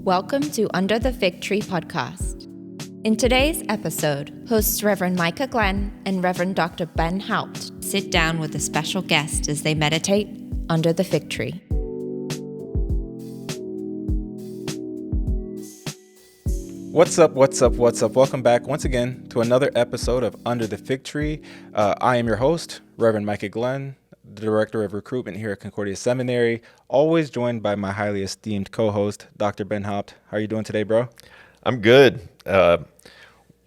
Welcome to Under the Fig Tree podcast. In today's episode, hosts Reverend Micah Glenn and Reverend Dr. Ben Haupt sit down with a special guest as they meditate under the fig tree. What's up? Welcome back once again to another episode of Under the Fig Tree. I am your host, Reverend Micah Glenn, the Director of Recruitment here at Concordia Seminary, always joined by my highly esteemed co-host, Dr. Ben Haupt. How are you doing today, bro? I'm good.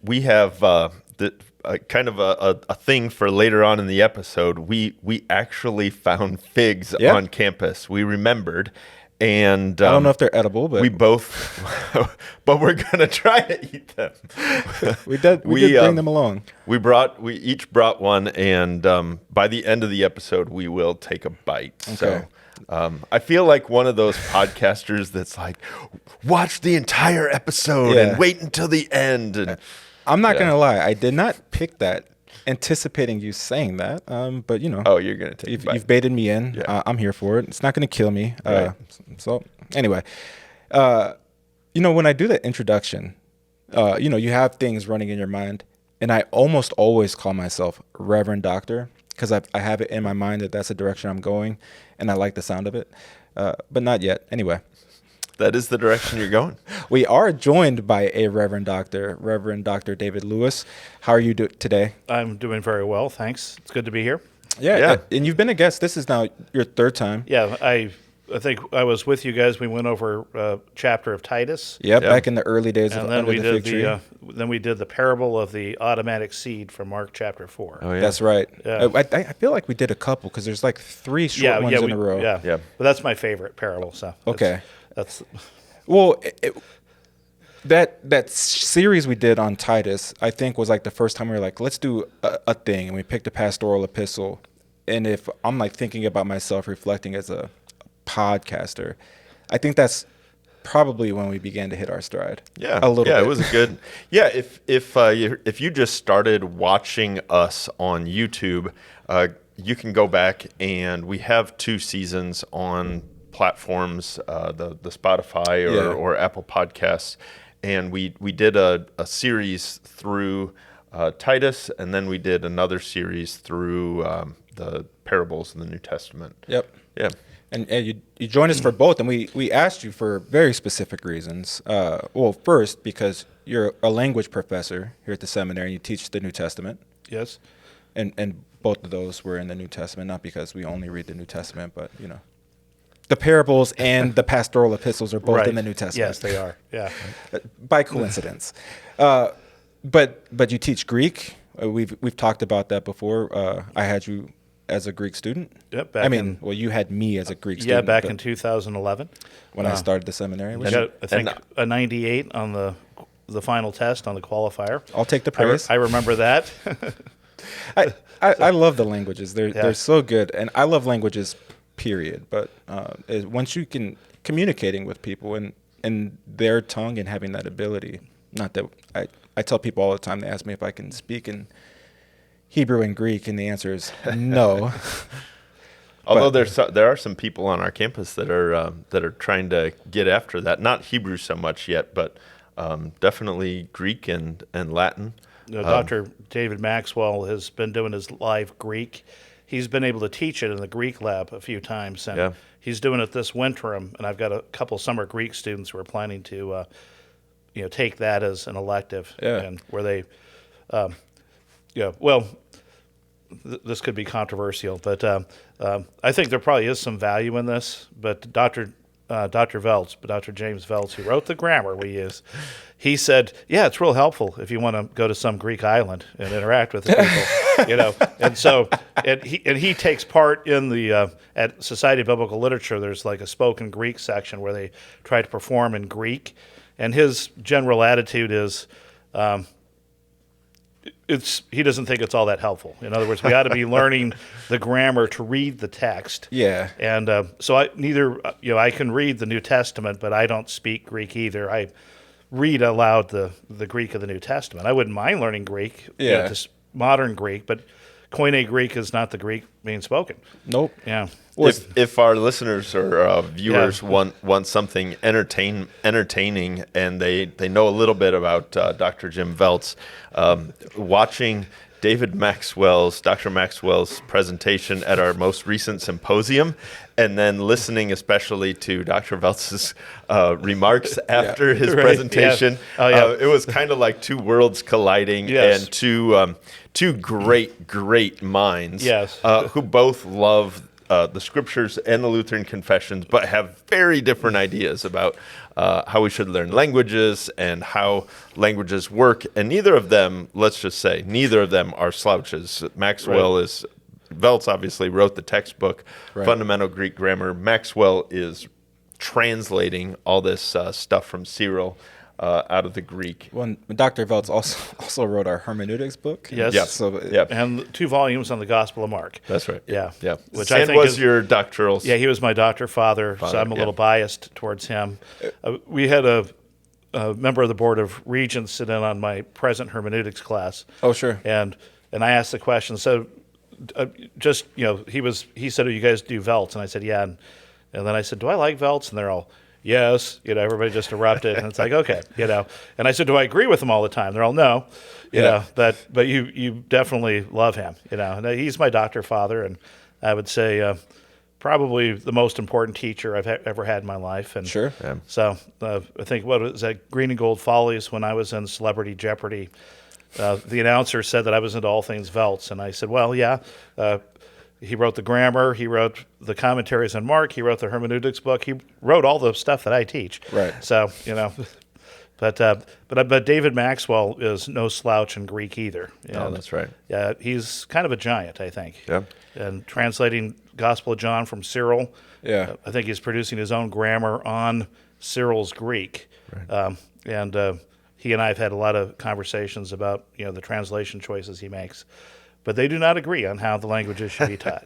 We have kind of a thing for later on in the episode. We actually found figs on campus. We remembered. And I don't know if they're edible, but we both, but we're gonna try to eat them. we did bring them along. We each brought one, and by the end of the episode, we will take a bite. Okay. So I feel like one of those podcasters that's like, watch the entire episode and wait until the end. And I'm not gonna lie, I did not pick that anticipating you saying that, but you know. Oh, you're gonna take. You've baited me in. Yeah. I'm here for it. It's not gonna kill me. Right. So anyway, when I do the introduction, you have things running in your mind, and I almost always call myself Reverend Doctor because I have it in my mind that that's the direction I'm going, and I like the sound of it, but not yet. Anyway. That is the direction you're going. We are joined by a Reverend Doctor, Reverend Dr. David Lewis. How are you today? I'm doing very well, thanks. It's good to be here. Yeah. And you've been a guest. This is now your third time. Yeah, I think I was with you guys. We went over a chapter of Titus. Yeah, back in the early days of Under the Fig Tree. Then we did the parable of the automatic seed from Mark chapter 4. Oh, yeah. That's right. Yeah. I feel like we did a couple because there's like three short ones in a row. Yeah, but that's my favorite parable. So okay. That's well, that series we did on Titus, I think, was like the first time we were like, let's do a thing, and we picked a pastoral epistle. And if I'm like thinking about myself reflecting as a podcaster, I think that's probably when we began to hit our stride. Yeah, a little bit. It was a good. Yeah, if you just started watching us on YouTube, you can go back, and we have 2 seasons on platforms, the Spotify or Apple Podcasts, and we did a series through Titus, and then we did another series through the parables in the New Testament. Yep. Yeah. And you joined us for both, and we asked you for very specific reasons. Well, first, because you're a language professor here at the seminary, and you teach the New Testament. yes. And both of those were in the New Testament, not because we only read the New Testament, but, the parables and the pastoral epistles are both in the New Testament. Yes, they are. Yeah. By coincidence. But you teach Greek. We've talked about that before. I had you as a Greek student. Yep. You had me as a Greek student. Yeah, back in 2011 when I started the seminary. I got, I think, a 98 on the final test on the qualifier. I'll take the praise. I remember that. I love the languages. They're so good, and I love languages. Period. But once you can communicating with people in their tongue and having that ability, not that I tell people all the time, they ask me if I can speak in Hebrew and Greek, and the answer is no. Although there are some people on our campus that are trying to get after that. Not Hebrew so much yet, but definitely Greek and Latin. Dr. David Maxwell has been doing his live Greek. He's been able to teach it in the Greek lab a few times, and he's doing it this winter. And I've got a couple summer Greek students who are planning to, take that as an elective, and where they, this could be controversial, but I think there probably is some value in this. But Dr. James Veltz, who wrote the grammar we use, he said, it's real helpful if you want to go to some Greek island and interact with the people, And so, he takes part in the at Society of Biblical Literature. There's like a spoken Greek section where they try to perform in Greek, and his general attitude is, he doesn't think it's all that helpful. In other words, we ought to be learning the grammar to read the text. Yeah. And so I can read the New Testament, but I don't speak Greek either. I read aloud the Greek of the New Testament. I wouldn't mind learning Greek, just modern Greek, but Koine Greek is not the Greek being spoken. Nope. Yeah. If our listeners or viewers want something entertaining and they know a little bit about Dr. Jim Veltz, watching Dr. Maxwell's presentation at our most recent symposium, and then listening especially to Dr. Veltz's remarks after his presentation, it was kind of like two worlds colliding, and two great minds who both love the scriptures and the Lutheran confessions, but have very different ideas about how we should learn languages and how languages work. And neither of them, let's just say, are slouches. Veltz obviously wrote the textbook, Fundamental Greek Grammar. Maxwell is translating all this stuff from Cyril out of the Greek. Well, Dr. Veltz also wrote our hermeneutics book. Yes. Yep. So, And 2 volumes on the Gospel of Mark. That's right. Yeah. Yeah. Which and I think was your doctoral. Yeah, he was my doctor father, so I'm a little biased towards him. We had a member of the Board of Regents sit in on my present hermeneutics class. Oh, sure. And I asked the question. So, he said, "Oh, you guys do Veltz?" And I said, "Yeah." And then I said, "Do I like Veltz?" And they're all, "Yes." Everybody just erupted, and it's like, okay, And I said, "Do I agree with him all the time?" They're all, "No." But you definitely love him. And he's my doctor father, and I would say probably the most important teacher I've ever had in my life. And sure. Yeah. So I think what was that Green and Gold Follies when I was in Celebrity Jeopardy. The announcer said that I was into all things Veltz, and I said, "Well, yeah." He wrote the grammar. He wrote the commentaries on Mark. He wrote the hermeneutics book. He wrote all the stuff that I teach. Right. So but David Maxwell is no slouch in Greek either. No, that's right. Yeah, he's kind of a giant, I think. Yeah. And translating Gospel of John from Cyril. Yeah. I think he's producing his own grammar on Cyril's Greek. Right. He and I have had a lot of conversations about the translation choices he makes, but they do not agree on how the languages should be taught.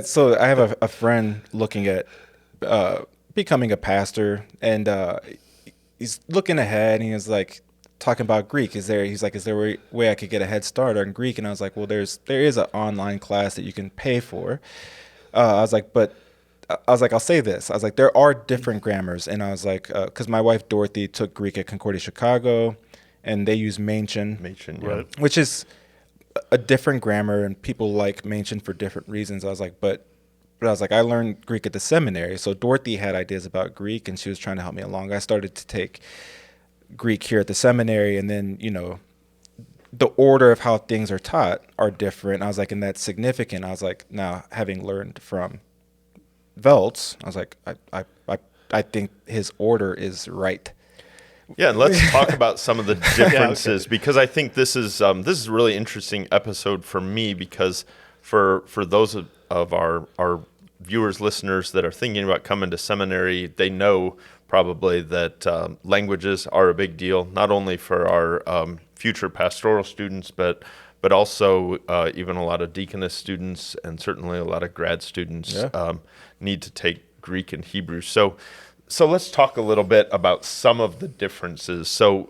So I have a friend looking at becoming a pastor, and he's looking ahead, and he's like talking about Greek. Is there a way I could get a head start on Greek? And I was like, well, there is an online class that you can pay for. I'll say this. I was like, there are different grammars. And I was like, because my wife, Dorothy, took Greek at Concordia Chicago, and they use Machen, right. which is a different grammar, and people like Machen for different reasons. I was like, but I was like, I learned Greek at the seminary. So Dorothy had ideas about Greek, and she was trying to help me along. I started to take Greek here at the seminary, and then, the order of how things are taught are different. I was like, and that's significant. I was like, now having learned from Veltz, I was like, I think his order is right. Yeah, and let's talk about some of the differences because I think this is a really interesting episode for me because for those of our viewers, listeners that are thinking about coming to seminary, they know probably that languages are a big deal, not only for our future pastoral students, but also even a lot of deaconess students and certainly a lot of grad students need to take Greek and Hebrew. So let's talk a little bit about some of the differences. So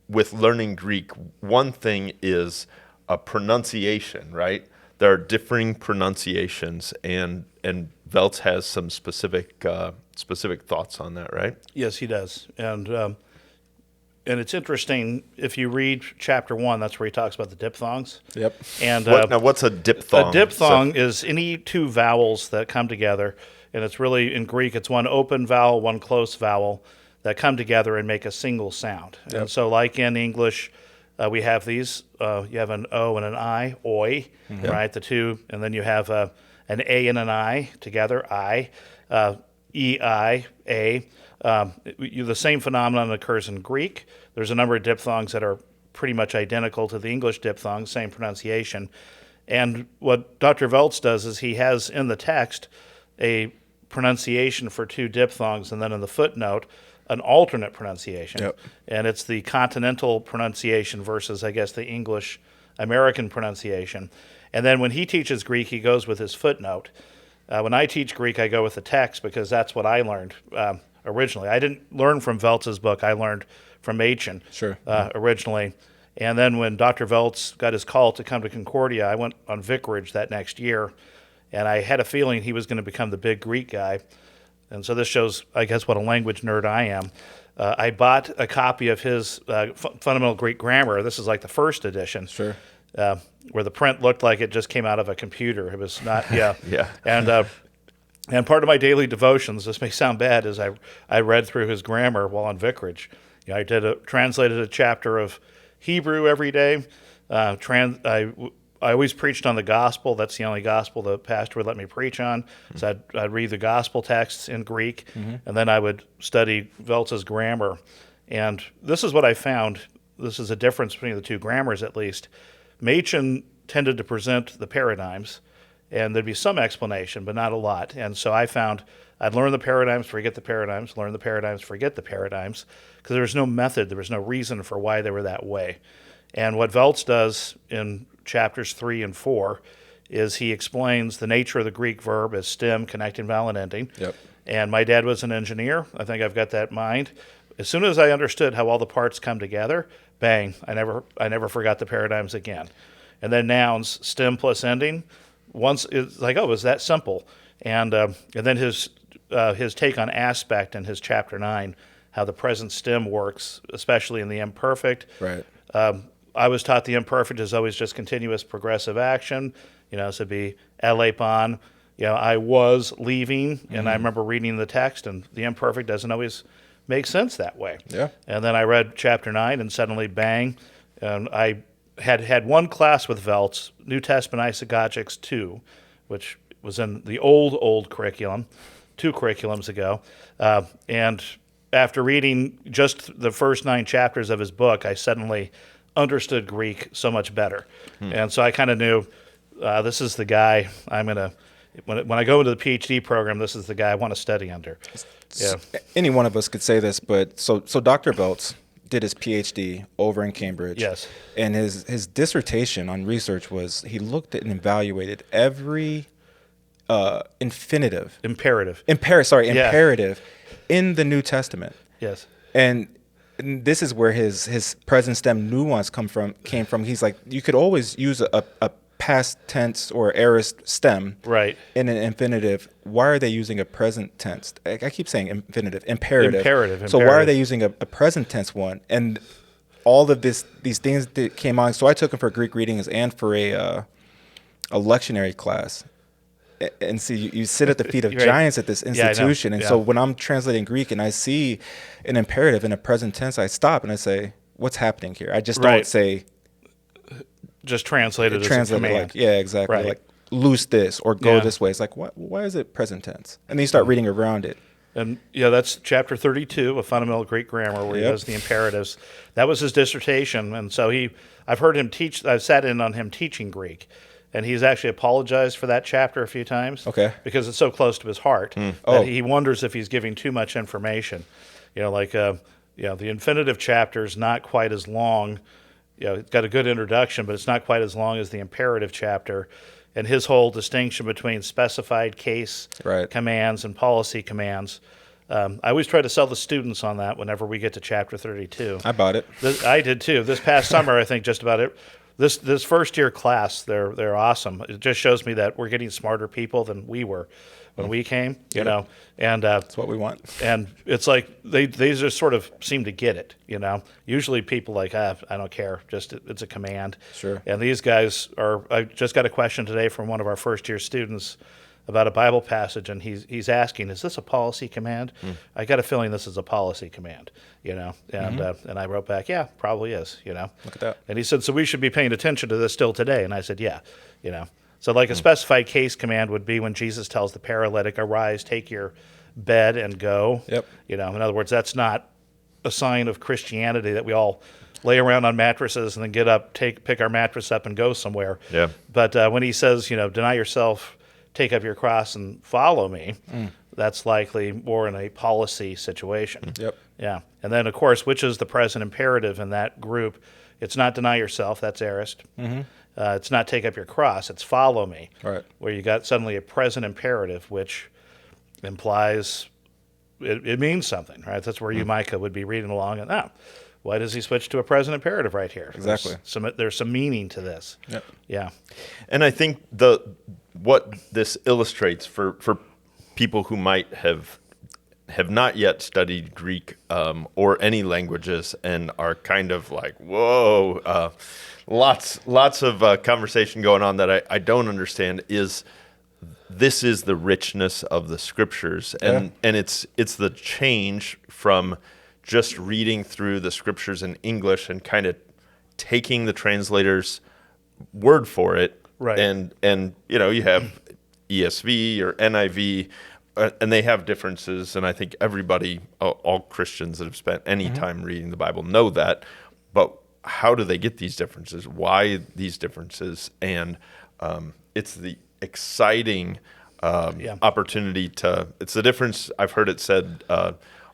with learning Greek, one thing is a pronunciation, right? There are differing pronunciations, and Veltz has some specific thoughts on that, right? Yes, he does. And it's interesting, if you read chapter 1, that's where he talks about the diphthongs. Yep. And now, what's a diphthong? A diphthong is any two vowels that come together, and it's really, in Greek, it's one open vowel, one close vowel that come together and make a single sound. Yep. And so like in English, we have these. You have an O and an I, oi, right? The two, and then you have an A and an I together, I, E-I, A. The same phenomenon occurs in Greek. There's a number of diphthongs that are pretty much identical to the English diphthong, same pronunciation. And what Dr. Veltz does is he has in the text a pronunciation for two diphthongs, and then in the footnote, an alternate pronunciation. Yep. And it's the continental pronunciation versus, I guess, the English American pronunciation. And then when he teaches Greek, he goes with his footnote. When I teach Greek, I go with the text because that's what I learned originally. I didn't learn from Veltz's book. I learned from Machen originally. And then when Dr. Veltz got his call to come to Concordia, I went on vicarage that next year, and I had a feeling he was going to become the big Greek guy. And so this shows, I guess, what a language nerd I am. I bought a copy of his Fundamental Greek Grammar. This is like the first edition. Sure. Where the print looked like it just came out of a computer. It was not, Yeah. And part of my daily devotions, this may sound bad, is I read through his grammar while on vicarage. I translated a chapter of Hebrew every day. I always preached on the gospel. That's the only gospel the pastor would let me preach on. So I'd read the gospel texts in Greek, and then I would study Veltz's grammar. And this is what I found. This is a difference between the two grammars, at least. Machen tended to present the paradigms, and there'd be some explanation, but not a lot. And so I found I'd learn the paradigms, forget the paradigms, learn the paradigms, forget the paradigms, because there was no method, there was no reason for why they were that way. And what Veltz does in chapters 3 and 4 is he explains the nature of the Greek verb as stem, connecting, vowel, and ending. Yep. And my dad was an engineer. I think I've got that in mind. As soon as I understood how all the parts come together, bang, I never forgot the paradigms again. And then nouns, stem plus ending, once it's like, oh, it was that simple. And then his take on aspect in his chapter 9, how the present stem works, especially in the imperfect. Right. I was taught the imperfect is always just continuous progressive action. So it'd be elepon. I was leaving, and I remember reading the text, and the imperfect doesn't always make sense that way. Yeah. And then I read chapter 9, and suddenly, bang, and I had one class with Veltz, New Testament Exegetics 2, which was in the old curriculum, 2 curriculums ago. And after reading just the first 9 chapters of his book, I suddenly understood Greek so much better. And so I kind of knew this is the guy I'm going to, when I go into the PhD program, this is the guy I want to study under. Yeah. Any one of us could say this, but so Dr. Veltz did his PhD over in Cambridge. Yes. And his dissertation on research was he looked at and evaluated every imperative in the New Testament. Yes. And this is where his present stem nuance came from. He's like, you could always use a past tense or aorist stem right in an infinitive. Why are they using a present tense? I keep saying infinitive, imperative. So why are they using a present tense one? And all of these things that came on. So I took them for Greek readings and for a lectionary class. And see, you sit at the feet of right. giants at this institution. Yeah, and so when I'm translating Greek and I see an imperative in a present tense, I stop and I say, what's happening here? I just don't say... Just translate it as a command. Like, yeah, exactly. Right. Like, loose this or go this way. It's like, why is it present tense? And then you start reading around it. And that's chapter 32 of Fundamental Greek Grammar, where he does the imperatives. That was his dissertation. And so I've heard him teach, I've sat in on him teaching Greek. And he's actually apologized for that chapter a few times. Okay. Because it's so close to his heart that he wonders if he's giving too much information. The infinitive chapter is not quite as long. It's got a good introduction, but it's not quite as long as the imperative chapter. And his whole distinction between specified case commands and policy commands. I always try to sell the students on that whenever we get to chapter 32. I bought it. I did too. This past summer, I think just about it. This first year class, they're awesome. It just shows me that we're getting smarter people than we were when we came, and that's what we want. And it's like they just sort of seem to get it, Usually people like, I don't care, just it's a command. Sure. And these guys I just got a question today from one of our first year students about a Bible passage, and he's asking, is this a policy command? I got a feeling this is a policy command, and I wrote back, yeah, probably is, Look at that. And he said, so we should be paying attention to this still today. And I said, yeah, So like a specified case command would be when Jesus tells the paralytic, arise, take your bed and go. Yep. In other words, that's not a sign of Christianity that we all lay around on mattresses and then get up, pick our mattress up and go somewhere. Yeah. But when he says, deny yourself, take up your cross and follow me, that's likely more in a policy situation. Yep. Yeah. And then, of course, which is the present imperative in that group? It's not deny yourself, that's aorist. It's not take up your cross, it's follow me. Right. Where you got suddenly a present imperative, which implies it means something, right? That's where you, Micah, would be reading along and, Why does he switch to a present imperative right here? Exactly. There's some meaning to this. Yep. Yeah. And I think what this illustrates for people who might have not yet studied Greek or any languages and are kind of like, whoa, lots of conversation going on that I don't understand this is the richness of the scriptures. And it's the change from just reading through the scriptures in English and kind of taking the translator's word for it. Right. And you have ESV or NIV, and they have differences, and I think everybody, all Christians that have spent any time reading the Bible know that. But how do they get these differences? Why these differences? And it's the exciting opportunity it's the difference, I've heard it said,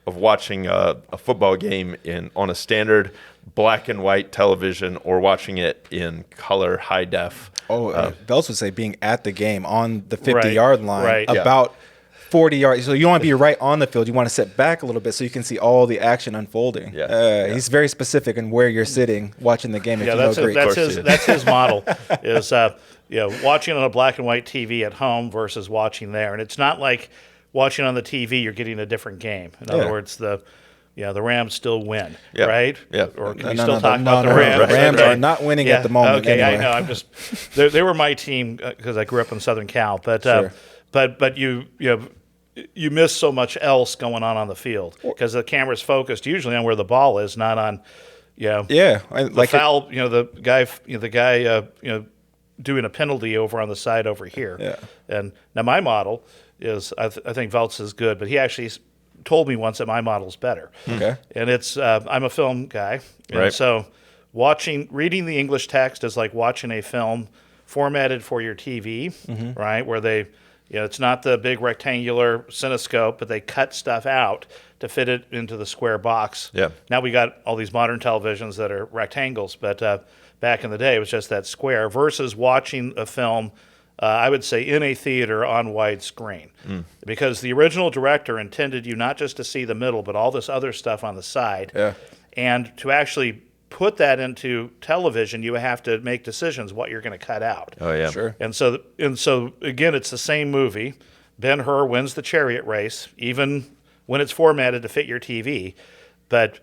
of watching a football game on a standard black and white television or watching it in color high def. Bells would say being at the game on the 50-yard line, right. about 40 yards. So you don't want to be right on the field. You want to sit back a little bit so you can see all the action unfolding. He's very specific in where you're sitting watching the game. That's his model. Is watching on a black and white TV at home versus watching there, and it's not like watching on the TV you're getting a different game. In other words, the Rams still win, right? Yeah. Or can you still talk about the Rams? The Rams are not winning at the moment. Okay, anyway. I know. They were my team because I grew up in Southern Cal, but but you miss so much else going on the field because the camera's focused usually on where the ball is, not on the foul. The guy doing a penalty over on the side over here. Yeah. And now my model is I think Veltz is good, but he actually told me once that my model's better. Okay. And it's I'm a film guy, and so reading the English text is like watching a film formatted for your TV, right? Where they it's not the big rectangular cinescope, but they cut stuff out to fit it into the square box. Yeah. Now we got all these modern televisions that are rectangles, but back in the day it was just that square. Versus watching a film, I would say in a theater on widescreen, because the original director intended you not just to see the middle, but all this other stuff on the side. Yeah. And to actually put that into television, you have to make decisions what you're going to cut out. Oh yeah, sure. And so again, it's the same movie. Ben-Hur wins the chariot race, even when it's formatted to fit your TV. But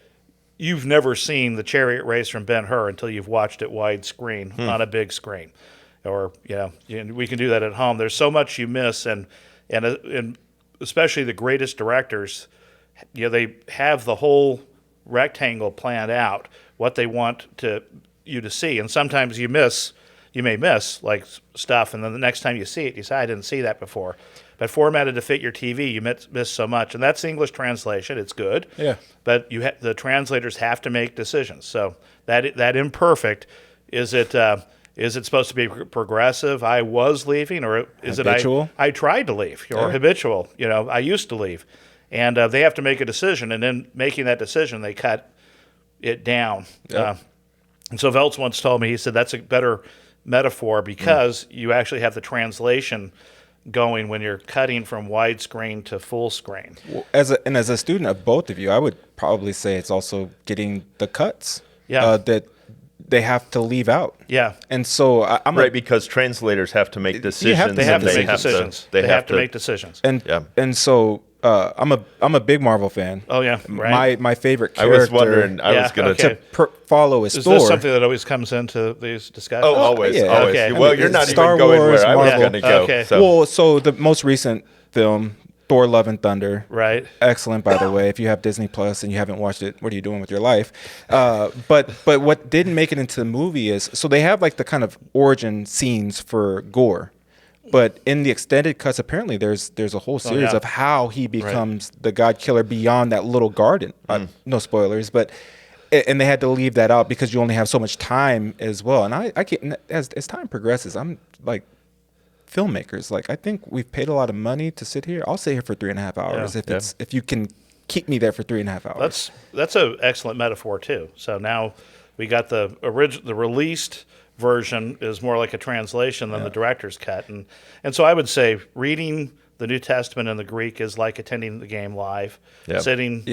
you've never seen the chariot race from Ben-Hur until you've watched it widescreen on a big screen. Or we can do that at home. There's so much you miss, and especially the greatest directors, they have the whole rectangle planned out, what they want you to see, and sometimes you may miss like stuff, and then the next time you see it, you say, I didn't see that before. But formatted to fit your TV, you miss so much, and that's the English translation. It's good, but the translators have to make decisions. So that imperfect, is it supposed to be progressive? I was leaving, or is habitual? I tried to leave, or habitual? I used to leave, and they have to make a decision, and in making that decision, they cut it down. Yep. And so Veltz once told me, he said that's a better metaphor because you actually have the translation going when you're cutting from widescreen to full screen. Well, as a student of both of you, I would probably say it's also getting the cuts that they have to leave out. Yeah. And so I'm because translators have to make decisions. They have to make decisions. They have to make decisions. And so I'm a big Marvel fan. Oh yeah, right. My favorite character. I was wondering. I was going to follow is Thor. Is this something that always comes into these discussions? Oh, always. Yeah. Always. Okay. Well, you're not Star even going Wars, where I was Marvel. going to go. Okay. So the most recent film, Thor: Love and Thunder. Right. Excellent, by the way. If you have Disney Plus and you haven't watched it, what are you doing with your life? But what didn't make it into the movie is, so they have like the kind of origin scenes for Gore. But in the extended cuts, apparently there's a whole series of how he becomes the God Killer beyond that little garden. No spoilers, and they had to leave that out because you only have so much time as well. And I can't, as time progresses, I'm like, filmmakers, like, I think we've paid a lot of money to sit here. I'll sit here for 3.5 hours if you can keep me there for 3.5 hours. That's an excellent metaphor too. So now we got the released version is more like a translation than the director's cut, and so I would say reading the New Testament in the Greek is like attending the game live, sitting,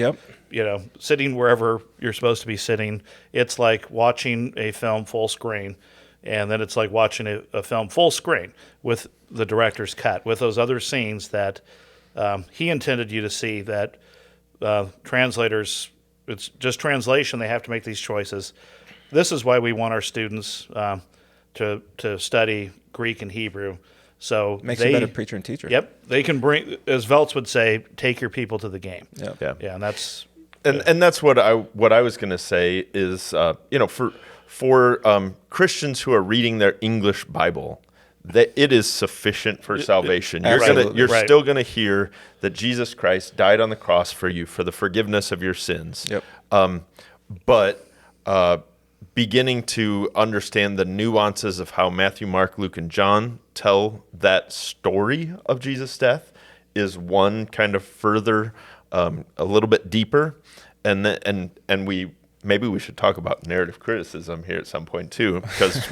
sitting wherever you're supposed to be sitting. It's like watching a film full screen, and then it's like watching a film full screen with the director's cut, with those other scenes that he intended you to see, that translators, it's just translation, they have to make these choices. This is why we want our students to study Greek and Hebrew. So makes you a better preacher and teacher. Yep, they can bring, as Veltz would say, take your people to the game. Yeah, and that's and that's what I was going to say is for Christians who are reading their English Bible, that it is sufficient for salvation. You're still going to hear that Jesus Christ died on the cross for you for the forgiveness of your sins. Yep. But beginning to understand the nuances of how Matthew, Mark, Luke, and John tell that story of Jesus' death is one kind of further, a little bit deeper, and maybe we should talk about narrative criticism here at some point too, because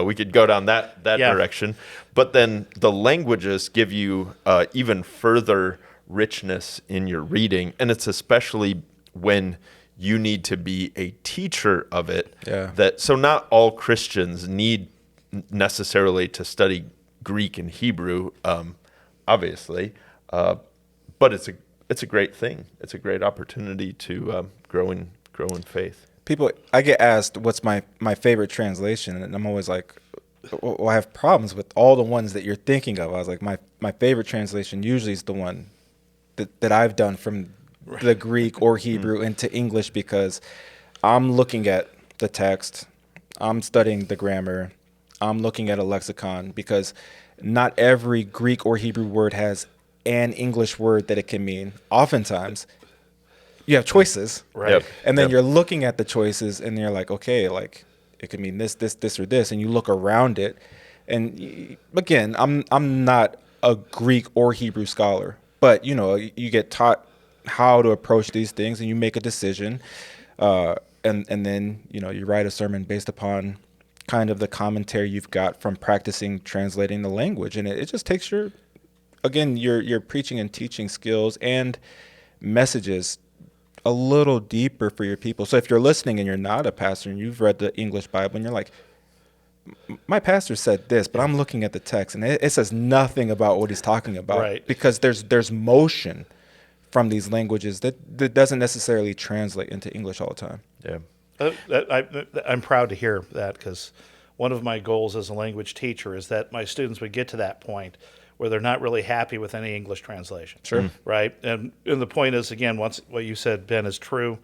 we could go down that direction. But then the languages give you even further richness in your reading, and it's especially when you need to be a teacher of it. So not all Christians need necessarily to study Greek and Hebrew, obviously, but it's a great thing. It's a great opportunity to grow in faith. People, I get asked what's my favorite translation, and I'm always like, well, I have problems with all the ones that you're thinking of. I was like, my favorite translation usually is the one that I've done from the Greek or Hebrew into English, because I'm looking at the text, I'm studying the grammar, I'm looking at a lexicon, because not every Greek or Hebrew word has an English word that it can mean. Oftentimes, you have choices, right? Yep. And then you're looking at the choices, and you're like, okay, like it could mean this, or this, and you look around it. And again, I'm not a Greek or Hebrew scholar, but you get taught how to approach these things, and you make a decision, and then you write a sermon based upon kind of the commentary you've got from practicing translating the language, and it just takes your preaching and teaching skills and messages a little deeper for your people. So if you're listening and you're not a pastor and you've read the English Bible and you're like, my pastor said this, but I'm looking at the text and it says nothing about what he's talking about, right? Because there's motion from these languages that doesn't necessarily translate into English all the time. Yeah. I'm proud to hear that, because one of my goals as a language teacher is that my students would get to that point where they're not really happy with any English translation. Sure. Right? And the point is, again, once what you said, Ben, is true.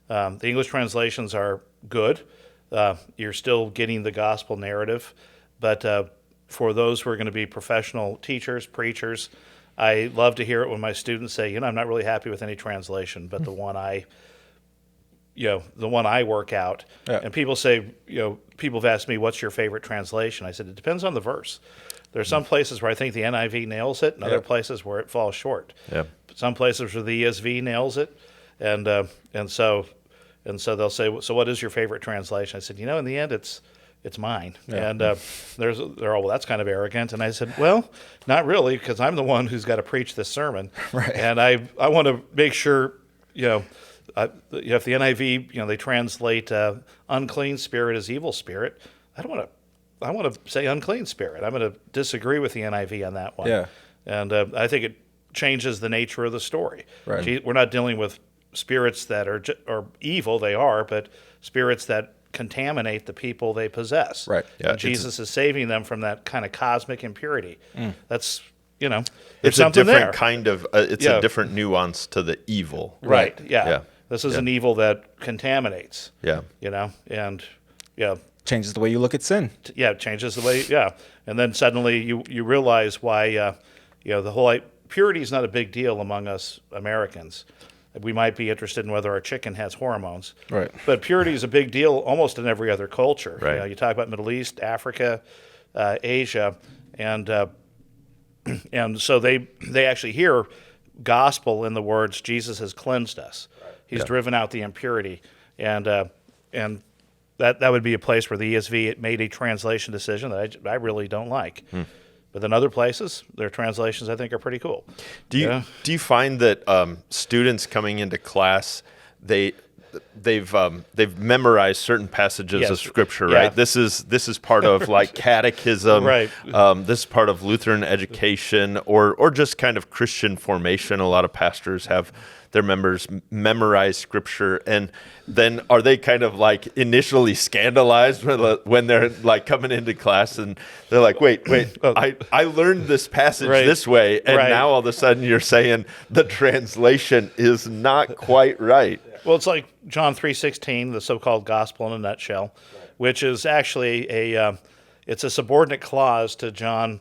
The English translations are good. You're still getting the gospel narrative. But for those who are going to be professional teachers, preachers, I love to hear it when my students say, I'm not really happy with any translation, but the one I work out. Yeah. And people say, people have asked me, what's your favorite translation? I said, it depends on the verse. There's some places where I think the NIV nails it, and other places where it falls short. Yeah. Some places where the ESV nails it, and so they'll say, so what is your favorite translation? I said, in the end, it's mine. Yeah. And they're all, well, that's kind of arrogant. And I said, well, not really, because I'm the one who's got to preach this sermon. Right. And I want to make sure, if the NIV, they translate unclean spirit as evil spirit, I want to say unclean spirit. I'm going to disagree with the NIV on that one. Yeah. And I think it changes the nature of the story. Right. We're not dealing with spirits that are evil, they are, but spirits that contaminate the people they possess. Right. Yeah, And Jesus is saving them from that kind of cosmic impurity. That's, there's It's a something different there. kind of, it's a different nuance to the evil. Right. Yeah. Yeah. This is an evil that contaminates. Yeah. And Changes the way you look at sin. it changes the way, and then suddenly you realize why, the whole purity is not a big deal among us Americans. We might be interested in whether our chicken has hormones, Right. But purity is a big deal almost in every other culture. Right. You talk about Middle East, Africa, Asia, and so they actually hear gospel in the words Jesus has cleansed us. He's driven out the impurity, and that would be a place where the ESV made a translation decision that I really don't like. But then other places, their translations, I think, are pretty cool. Do you find that students coming into class, they've memorized certain passages of Scripture, right? This is part of like catechism, right? This is part of Lutheran education, or just kind of Christian formation. A lot of pastors have their members memorize Scripture, and then are they kind of like initially scandalized when they're like coming into class and they're like, wait, I learned this passage this way, and now all of a sudden you're saying the translation is not quite right. Well, it's like John 3:16, the so-called gospel in a nutshell, which is actually it's a subordinate clause to John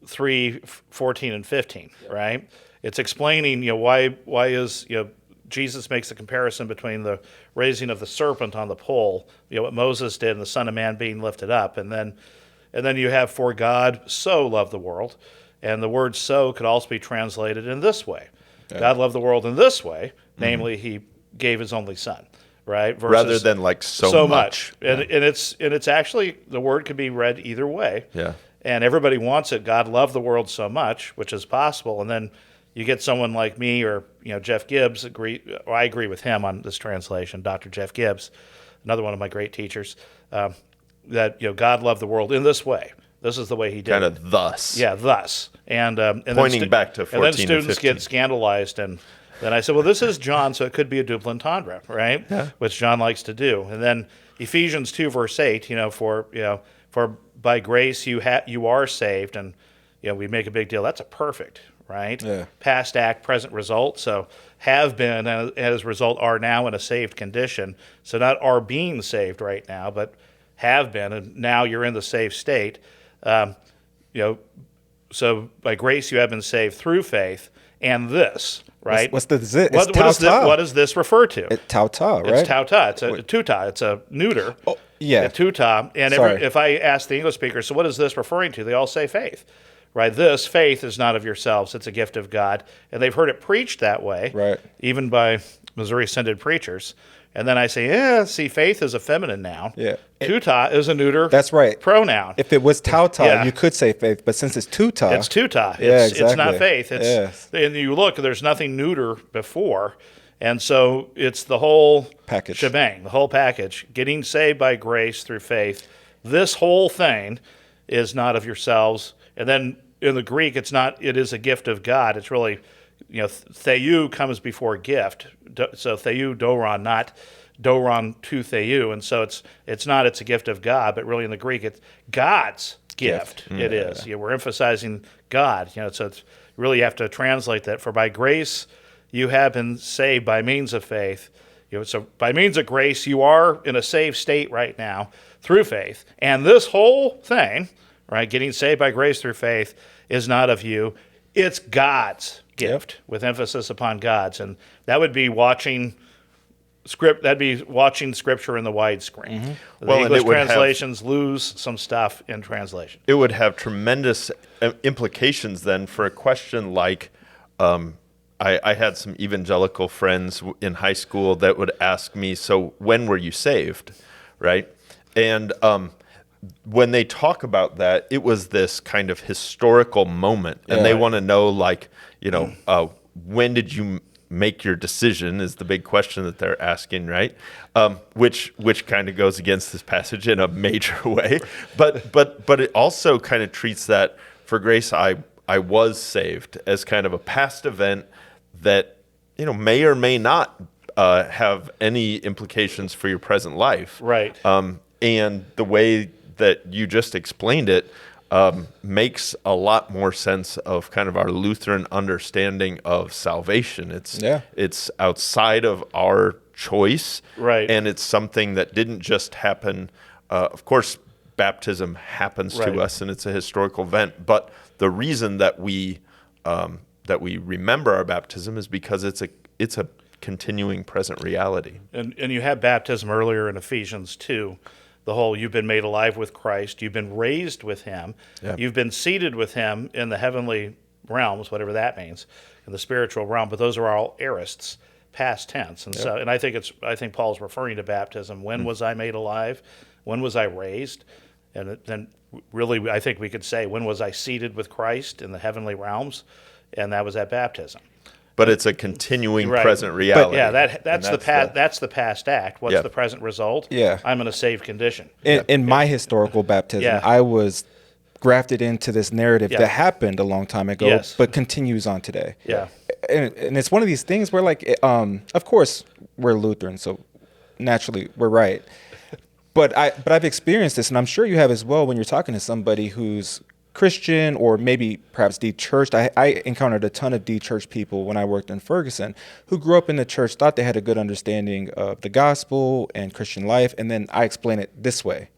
3:14 and 15, right? It's explaining, why is, Jesus makes a comparison between the raising of the serpent on the pole, what Moses did, and the Son of Man being lifted up, and then you have for God so loved the world, and the word "so" could also be translated in this way: God loved the world in this way, namely He gave His only Son, right? Versus rather than like so much. And it's actually, the word could be read either way. Yeah. And everybody wants it. God loved the world so much, which is possible, and then you get someone like me or Jeff Gibbs I agree with him on this translation, Dr. Jeff Gibbs, another one of my great teachers, that God loved the world in this way. This is the way He did. Kind of thus. Yeah, thus. And pointing back to 14 and then students get scandalized, and then I said, well, this is John, so it could be a double entendre, right? Yeah. Which John likes to do. And then Ephesians 2 verse 8, for by grace you are saved, and we make a big deal. That's a perfect, right? Yeah. Past act, present result. So have been, and as a result are now in a saved condition. So not are being saved right now, but have been, and now you're in the saved state. So by grace you have been saved through faith, and this, right? What does this refer to? It's tauta, right? It's tauta. It's a tuta. It's a neuter. Oh, yeah. A tuta. And if I ask the English speakers, so what is this referring to? They all say faith, right? This faith is not of yourselves. It's a gift of God. And they've heard it preached that way, right? Even by Missouri Synod preachers. And then I say, faith is a feminine noun. Yeah. Tuta is a neuter. That's right. Pronoun. If it was tauta, you could say faith, but since it's tuta. It's tuta. Exactly. It's not faith. And you look, there's nothing neuter before. And so it's the whole package, shebang, the whole package. Getting saved by grace through faith. This whole thing is not of yourselves. And then in the Greek, it is a gift of God. It's really, theou comes before gift. So theou doron, not doron to theou. And so it's a gift of God, but really in the Greek, it's God's gift. It is. We're emphasizing God. So it's really, you have to translate that. For by grace you have been saved by means of faith. So by means of grace, you are in a saved state right now through faith. And this whole thing, right, getting saved by grace through faith, is not of you. It's God's gift, with emphasis upon God's. And that would be watching Scripture in the widescreen. The English translations lose some stuff in translation. It would have tremendous implications then for a question like, I had some evangelical friends in high school that would ask me, so when were you saved, right? And when they talk about that, it was this kind of historical moment, and they want to know, like, when did you make your decision is the big question that they're asking, right? Which kind of goes against this passage in a major way, but it also kind of treats that for grace I was saved as kind of a past event that may or may not have any implications for your present life, right? And the way that you just explained it makes a lot more sense of kind of our Lutheran understanding of salvation. It's outside of our choice, right? And it's something that didn't just happen. Of course, baptism happens to us, and it's a historical event. But the reason that we remember our baptism is because it's a continuing present reality. And you have baptism earlier in Ephesians 2. The whole, you've been made alive with Christ, you've been raised with Him, you've been seated with Him in the heavenly realms, whatever that means, in the spiritual realm. But those are all aorists, past tense. And so, and I think Paul's referring to baptism. When was I made alive? When was I raised? And then really, I think we could say, when was I seated with Christ in the heavenly realms? And that was at baptism. But it's a continuing present reality. But yeah, that's the past act. What's the present result? Yeah. I'm in a saved condition. In my historical baptism, I was grafted into this narrative that happened a long time ago, but continues on today. Yeah. And it's one of these things where, like, of course, we're Lutheran, so naturally we're right. But I've experienced this, and I'm sure you have as well when you're talking to somebody who's Christian or maybe perhaps de-churched. I encountered a ton of de-churched people when I worked in Ferguson who grew up in the church, thought they had a good understanding of the gospel and Christian life, and then I explain it this way.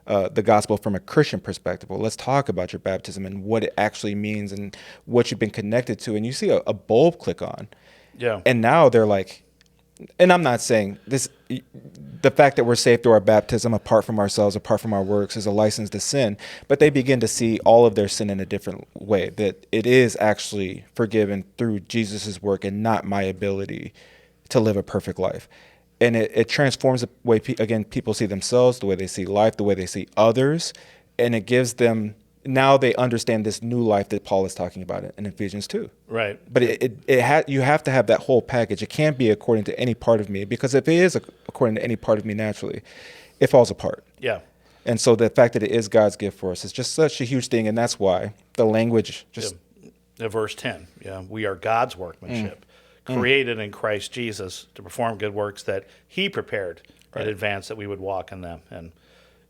The gospel from a Christian perspective. Well, let's talk about your baptism and what it actually means and what you've been connected to. And you see a bulb click on. Yeah. And now they're like, and I'm not saying this, the fact that we're saved through our baptism apart from ourselves, apart from our works, is a license to sin, but they begin to see all of their sin in a different way, that it is actually forgiven through Jesus's work and not my ability to live a perfect life. And it transforms the way, again, people see themselves, the way they see life, the way they see others. And it gives them, now they understand this new life that Paul is talking about in Ephesians 2. Right. But you have to have that whole package. It can't be according to any part of me, because if it is according to any part of me naturally, it falls apart. Yeah. And so the fact that it is God's gift for us is just such a huge thing. And that's why the language just... Verse 10, we are God's workmanship. Created in Christ Jesus to perform good works that he prepared in advance that we would walk in them. And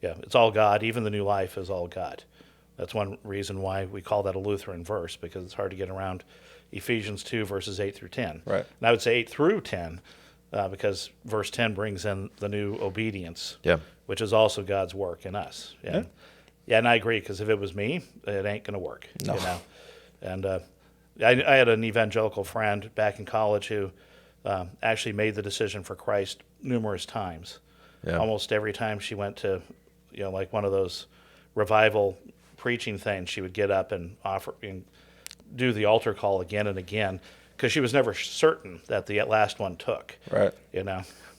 it's all God. Even the new life is all God. That's one reason why we call that a Lutheran verse, because it's hard to get around Ephesians 2, verses 8 through 10. Right. And I would say 8 through 10, because verse 10 brings in the new obedience, which is also God's work in us. And I agree, because if it was me, it ain't going to work. No. And I had an evangelical friend back in college who actually made the decision for Christ numerous times. Yeah. Almost every time she went to, like one of those revival preaching things, she would get up and offer and do the altar call again and again, because she was never certain that the last one took. Right.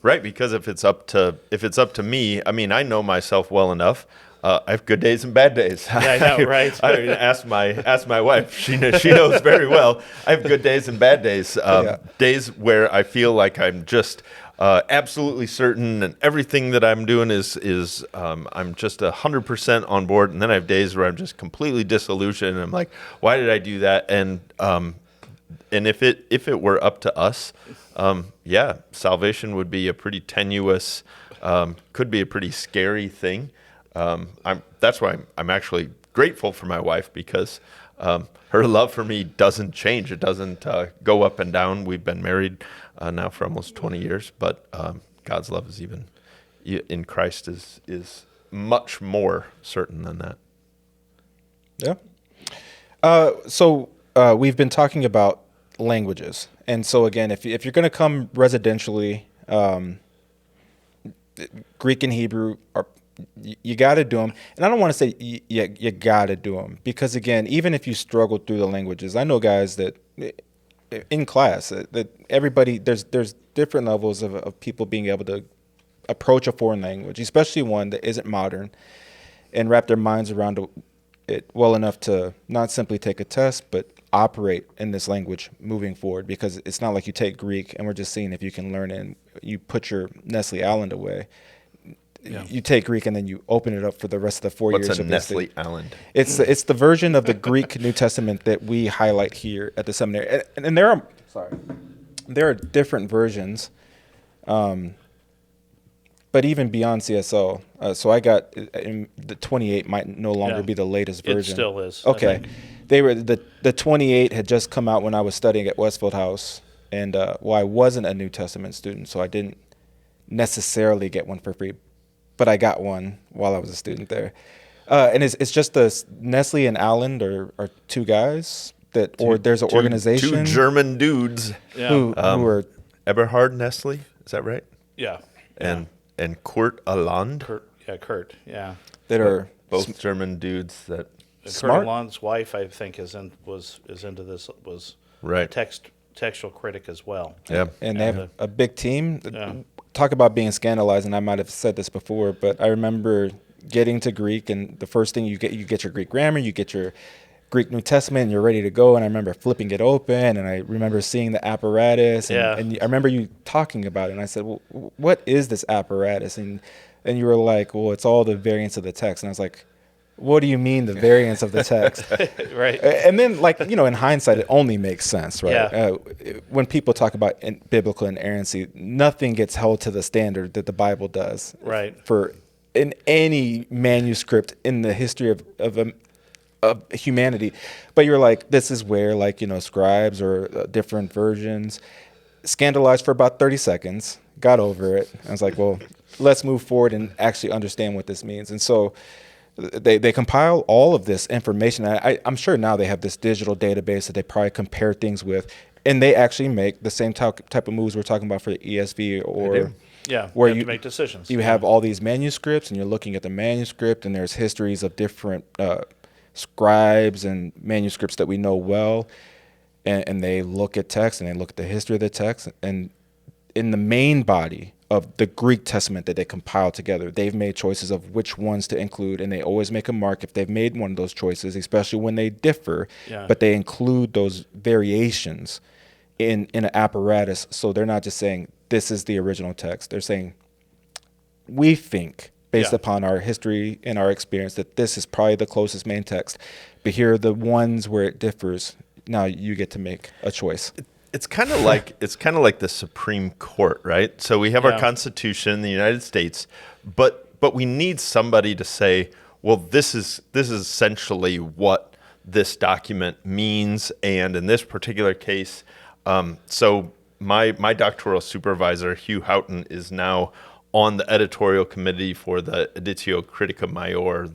Right, because if it's up to me, I mean, I know myself well enough. I have good days and bad days. Yeah, I know, right? I ask my wife. She knows very well. I have good days and bad days. Days where I feel like I'm just absolutely certain, and everything that I'm doing is I'm just 100% on board. And then I have days where I'm just completely disillusioned, and I'm like, why did I do that? And if it were up to us, salvation would be a pretty tenuous, could be a pretty scary thing. That's why I'm actually grateful for my wife, because her love for me doesn't change. It doesn't go up and down. We've been married now for almost 20 years, but God's love is even in Christ is much more certain than that. Yeah. So we've been talking about languages, and so again, if you're going to come residentially, Greek and Hebrew are. You got to do them. And I don't want to say you got to do them, because, again, even if you struggle through the languages, I know guys that in class that everybody, there's different levels of people being able to approach a foreign language, especially one that isn't modern, and wrap their minds around it well enough to not simply take a test, but operate in this language moving forward. Because it's not like you take Greek and we're just seeing if you can learn it and you put your Nestle Island away. Yeah. You take Greek and then you open it up for the rest of the 4 years. What's a Nestle Island? It's the version of the Greek New Testament that we highlight here at the seminary. And there are different versions, but even beyond CSO. So I got the 28 might no longer be the latest version. It still is. Okay, they were the 28 had just come out when I was studying at Westfield House, and I wasn't a New Testament student, so I didn't necessarily get one for free. But I got one while I was a student there. And it's just the Nestle and Allen are two guys there's an organization. Two German dudes who are Eberhard Nestle, is that right? Yeah. And Kurt Aland. Kurt. Yeah. That are both German dudes that smart. Kurt Aland's wife, I think, is into this, was right. a textual critic as well. Yeah. And they have a big team. Yeah. Talk about being scandalized, and I might have said this before, but I remember getting to Greek, and the first thing you get your Greek grammar, you get your Greek New Testament, and you're ready to go. And I remember flipping it open, and I remember seeing the apparatus, and I remember you talking about it. And I said, well, what is this apparatus? And you were like, well, it's all the variants of the text. And I was like, what do you mean the variants of the text? Right. And then, like, in hindsight, it only makes sense, right? Yeah. When people talk about biblical inerrancy, nothing gets held to the standard that the Bible does. Right. For in any manuscript in the history of humanity. But you're like, this is where, like, scribes or different versions scandalized for about 30 seconds, got over it. I was like, well, let's move forward and actually understand what this means. And so they compile all of this information. I'm sure now they have this digital database that they probably compare things with, and they actually make the same type of moves we're talking about for the ESV or where you make decisions. You have all these manuscripts, and you're looking at the manuscript, and there's histories of different scribes and manuscripts that we know well, and they look at text and they look at the history of the text, and in the main body of the Greek Testament that they compile together, they've made choices of which ones to include, and they always make a mark if they've made one of those choices, especially when they differ, but they include those variations in an apparatus. So they're not just saying this is the original text. They're saying we think, based upon our history and our experience, that this is probably the closest main text, but here are the ones where it differs. Now you get to make a choice. It's kind of like the Supreme Court, right? So we have our Constitution in the United States, but we need somebody to say, well, this is essentially what this document means, and in this particular case, so my doctoral supervisor, Hugh Houghton, is now on the editorial committee for the Editio Critica Maior,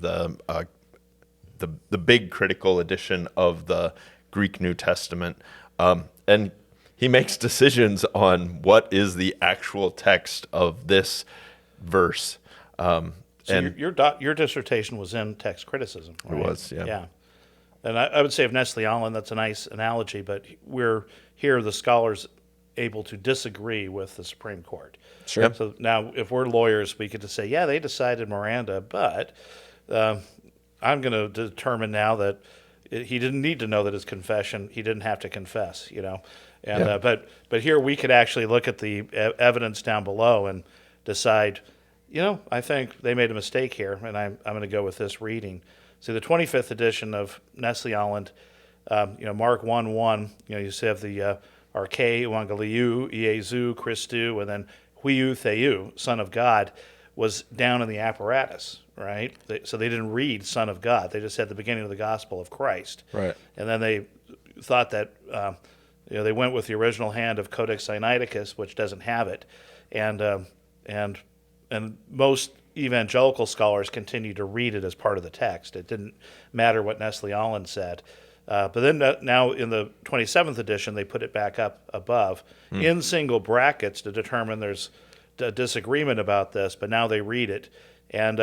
the big critical edition of the Greek New Testament, and he makes decisions on what is the actual text of this verse. So your dissertation was in text criticism, right? It was, yeah. Yeah. And I would say of Nestle Aland, that's a nice analogy, but we're here, the scholars, able to disagree with the Supreme Court. Sure. So now, if we're lawyers, we get to say, yeah, they decided Miranda, but I'm going to determine now that he didn't need to know that his confession, he didn't have to confess, And but here we could actually look at the evidence down below and decide, I think they made a mistake here, and I'm going to go with this reading. So the 25th edition of Nestle Aland, Mark 1:1, you have the arche evangeliou, Iesu, Christou, and then huiou theou, Son of God, was down in the apparatus, right? So they didn't read Son of God. They just said the beginning of the gospel of Christ. Right. And then they thought that, they went with the original hand of Codex Sinaiticus, which doesn't have it. And most evangelical scholars continue to read it as part of the text. It didn't matter what Nestle Aland said. But then now in the 27th edition, they put it back up above in single brackets to determine there's a disagreement about this, but now they read it. And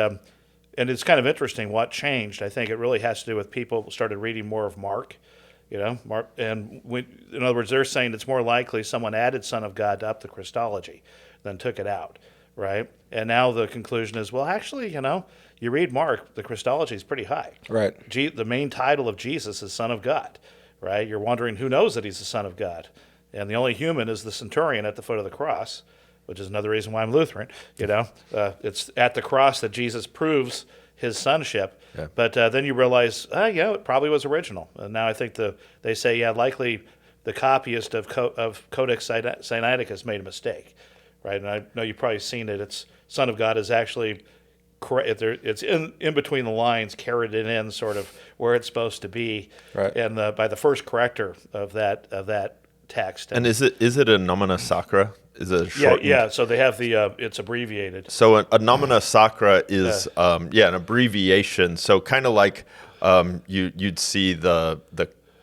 it's kind of interesting what changed. I think it really has to do with people started reading more of Mark. Mark, in other words, they're saying it's more likely someone added Son of God up the Christology than took it out, right? And now the conclusion is, well, actually, you read Mark, the Christology is pretty high. Right. The main title of Jesus is Son of God, right? You're wondering who knows that he's the Son of God. And the only human is the centurion at the foot of the cross, which is another reason why I'm Lutheran. It's at the cross that Jesus proves his sonship. Yeah. But then you realize, it probably was original. And now I think they say, likely the copyist of Codex Sinaiticus made a mistake, right? And I know you've probably seen it. It's Son of God is actually it's in between the lines, carried in sort of where it's supposed to be, right? And by the first corrector of that text. And is it a nomina sacra? Is it shortened? Yeah. So they have it's abbreviated. So a nomina sacra is an abbreviation. So kind of like you'd see the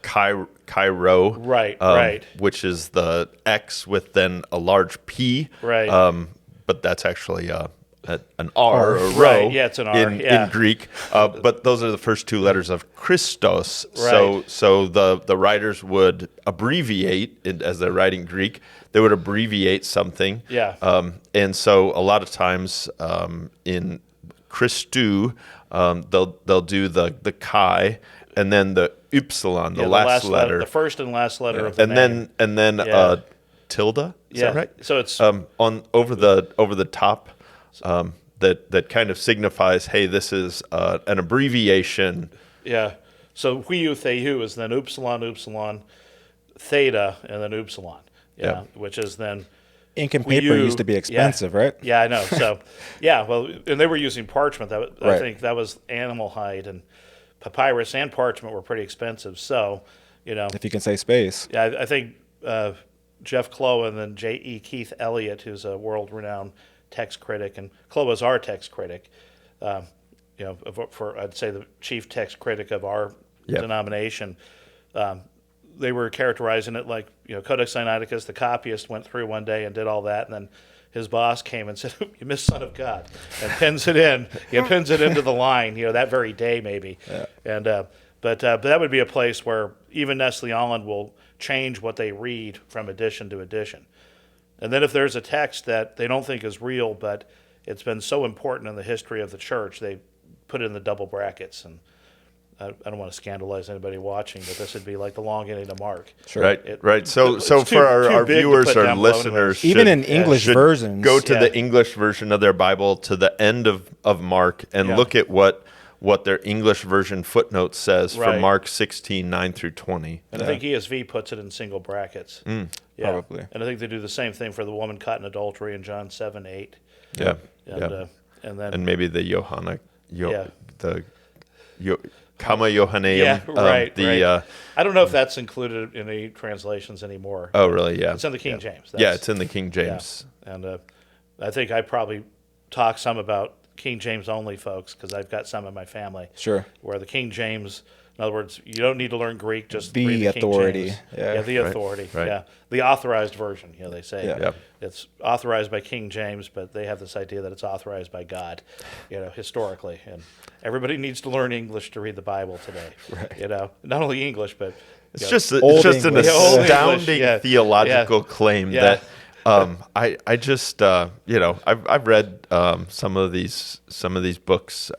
Cairo, right, which is the X with then a large P, right. But that's actually an R or rho, right? Yeah, it's an R in Greek. But those are the first two letters of Christos. Right. So the writers would abbreviate as they're writing Greek. They would abbreviate something. Yeah. And so a lot of times in Christu, they'll do the chi, and then the upsilon, the last letter, the first and last letter of the name. and then tilde. Is that right? So it's on over the top. That kind of signifies, hey, this is an abbreviation. Yeah. So huiu thehu is then upsilon, theta, and then upsilon. Yeah. Which is then ink and paper used to be expensive, right? Yeah, I know. So, well, and they were using parchment. I think that was animal hide, and papyrus and parchment were pretty expensive. So, if you can say space. Yeah, I think Jeff Clough and then J.E. Keith Elliott, who's a world-renowned text critic, and Clough is our text critic. For I'd say the chief text critic of our denomination. They were characterizing it like, Codex Sinaiticus, the copyist went through one day and did all that, and then his boss came and said, "You missed Son of God," and pins it in. He pins it into the line, that very day maybe. Yeah. And but that would be a place where even Nestle Aland will change what they read from edition to edition. And then if there's a text that they don't think is real, but it's been so important in the history of the church, they put it in the double brackets. And I don't want to scandalize anybody watching, but this would be like the long ending of Mark. Sure. Right. So for our viewers or listeners, even in English versions, go to the English version of their Bible to the end of Mark and look at what their English version footnote says from Mark 16:9 through 20. And I think ESV puts it in single brackets. Probably. And I think they do the same thing for the woman caught in adultery in John 7:8. Yeah. And maybe the Comma Johanneum. Yeah, right. I don't know if that's included in any translations anymore. Oh, really? Yeah. It's in the King James. It's in the King James. Yeah. And I think I probably talk some about King James only folks because I've got some in my family. Sure. Where the King James, in other words, you don't need to learn Greek, just the read the authority. King James. The authority. Right. Yeah. The authorized version, they say. Yeah. It's authorized by King James, but they have this idea that it's authorized by God, historically. And everybody needs to learn English to read the Bible today. Right. Not only English, but it's just an astounding theological claim that I just I've read some of these books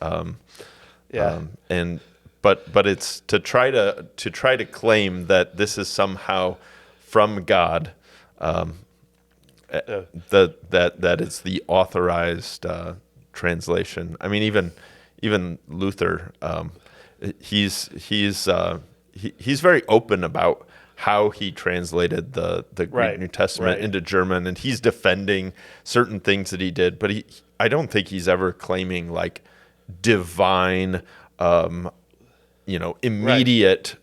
but it's to try to claim that this is somehow from God, that it's the authorized translation. I mean, even Luther, he's very open about how he translated the Greek New Testament into German, and he's defending certain things that he did, but I don't think he's ever claiming like divine immediate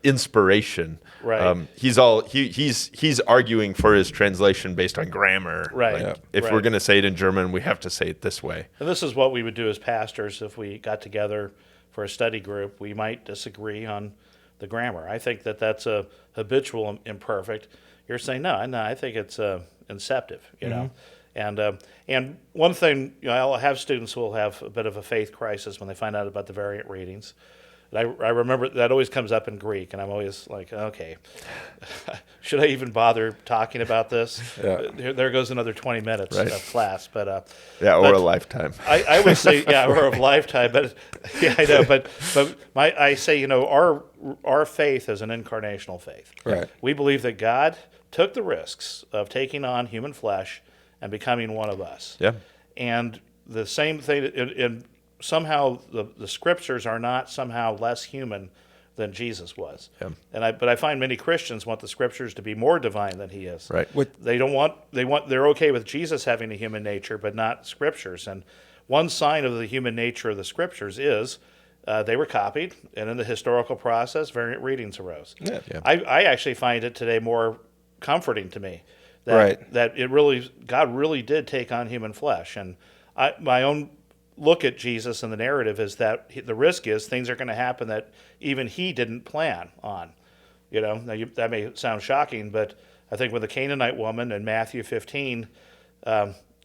inspiration. Right. He's arguing for his translation based on grammar. Right. Like, if we're going to say it in German, we have to say it this way. And this is what we would do as pastors if we got together for a study group. We might disagree on the grammar. I think that's a habitual imperfect. You're saying no. I think it's inceptive. And one thing, I'll have students who will have a bit of a faith crisis when they find out about the variant readings. I remember that always comes up in Greek, and I'm always like, okay, should I even bother talking about this? Yeah. There goes another 20 minutes of class. But or a lifetime. I would say, or a lifetime. But I know. But I say, our faith is an incarnational faith. Right. We believe that God took the risks of taking on human flesh and becoming one of us. Yeah. And the same thing in somehow the scriptures are not somehow less human than Jesus was. Yeah. But I find many Christians want the scriptures to be more divine than he is. Right. They're okay with Jesus having a human nature, but not scriptures. And one sign of the human nature of the scriptures is they were copied, and in the historical process, variant readings arose. Yeah. Yeah. I actually find it today more comforting to me that God really did take on human flesh. And my own look at Jesus and the narrative is that the risk is things are going to happen that even he didn't plan on. Now that may sound shocking, but I think when the Canaanite woman in Matthew 15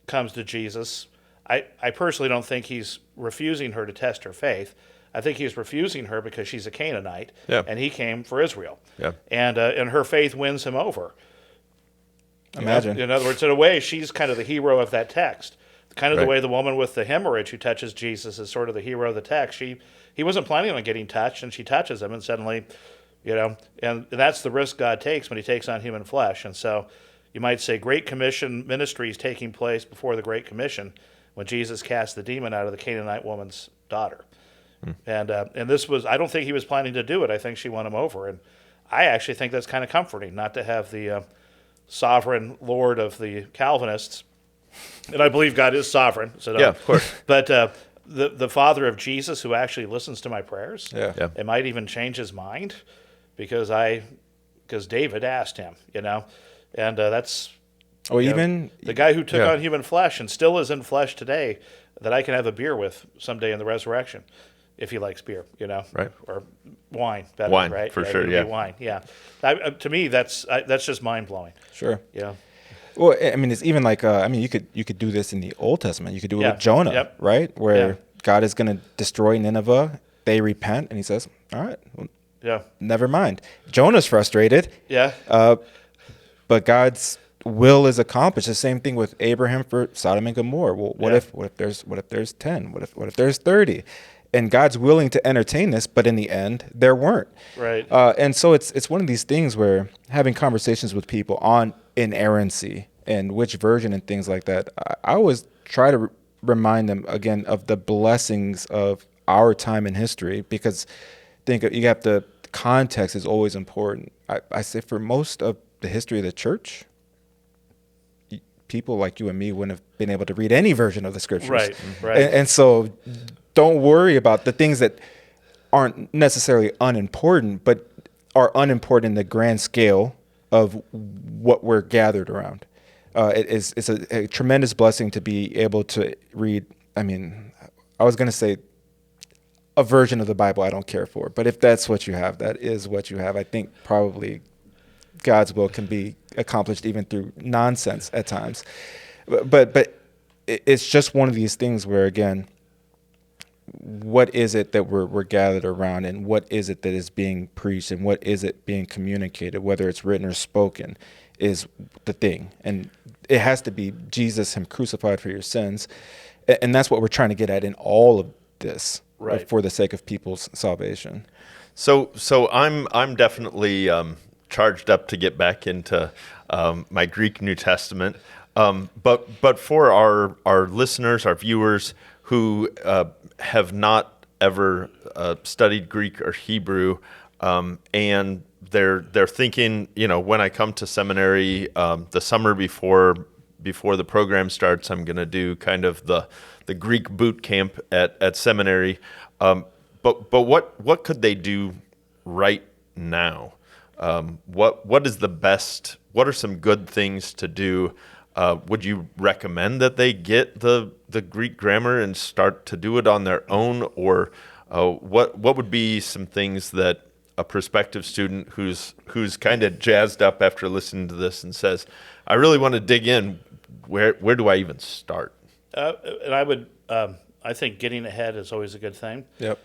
comes to Jesus, I personally don't think he's refusing her to test her faith. I think he's refusing her because she's a Canaanite, and he came for Israel. Yeah. And her faith wins him over. Imagine. In other words, in a way, she's kind of the hero of that text. kind of the way the woman with the hemorrhage who touches Jesus is sort of the hero of the text. He wasn't planning on getting touched, and she touches him, and suddenly, and that's the risk God takes when he takes on human flesh. And so you might say Great Commission ministry is taking place before the Great Commission when Jesus cast the demon out of the Canaanite woman's daughter. And this was, I don't think he was planning to do it. I think she won him over. And I actually think that's kind of comforting, not to have the sovereign Lord of the Calvinists. And I believe God is sovereign. So yeah, of course. But the Father of Jesus who actually listens to my prayers, it might even change his mind because David asked him, and that's even the guy who took on human flesh and still is in flesh today that I can have a beer with someday in the resurrection. If he likes beer, right, or wine, better, wine, right? For sure, wine, to me, that's just mind blowing. Sure. Yeah. Well, I mean, it's even like you could do this in the Old Testament. You could do it with Jonah, right? Where God is going to destroy Nineveh. They repent, and he says, "All right, well, never mind." Jonah's frustrated. Yeah. But God's will is accomplished. The same thing with Abraham for Sodom and Gomorrah. Well, what if there's 10? What if there's 30? And God's willing to entertain this, but in the end, there weren't. Right. And so it's one of these things where having conversations with people on inerrancy and which version and things like that, I always try to remind them again of the blessings of our time in history, because you have the context is always important. I say for most of the history of the church, people like you and me wouldn't have been able to read any version of the scriptures. Right. And so don't worry about the things that aren't necessarily unimportant, but are unimportant in the grand scale of what we're gathered around. It's a tremendous blessing to be able to read. I mean, I was going to say a version of the Bible I don't care for, but if that's what you have, that is what you have. I think probably God's will can be accomplished even through nonsense at times. But it's just one of these things where, again, what is it that we're gathered around, and what is it that is being preached, and what is it being communicated, whether it's written or spoken, is the thing. And it has to be Jesus, him crucified for your sins. And that's what we're trying to get at in all of this, for the sake of people's salvation. So I'm definitely charged up to get back into my Greek New Testament. But for our listeners, our viewers who have not ever studied Greek or Hebrew, and they're thinking, when I come to seminary, the summer before the program starts, I'm going to do kind of the Greek boot camp at seminary. But what could they do right now? What is the best? What are some good things to do? Would you recommend that they get the Greek grammar and start to do it on their own, or what would be some things that a prospective student who's kind of jazzed up after listening to this and says, I really want to dig in, where do I even start? And I would, I think getting ahead is always a good thing. Yep.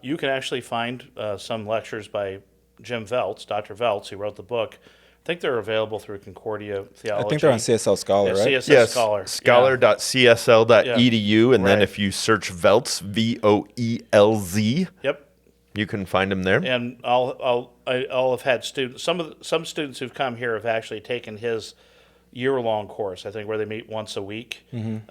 You can actually find some lectures by Jim Veltz, Dr. Veltz, who wrote the book. I think they're available through Concordia Theology. I think they're on CSL Scholar, right? CSL Scholar. Scholar.csl.edu, and then if you search Veltz, VOELZ, you can find them there. And I'll have had students. Some students who've come here have actually taken his year-long course. I think where they meet once a week, and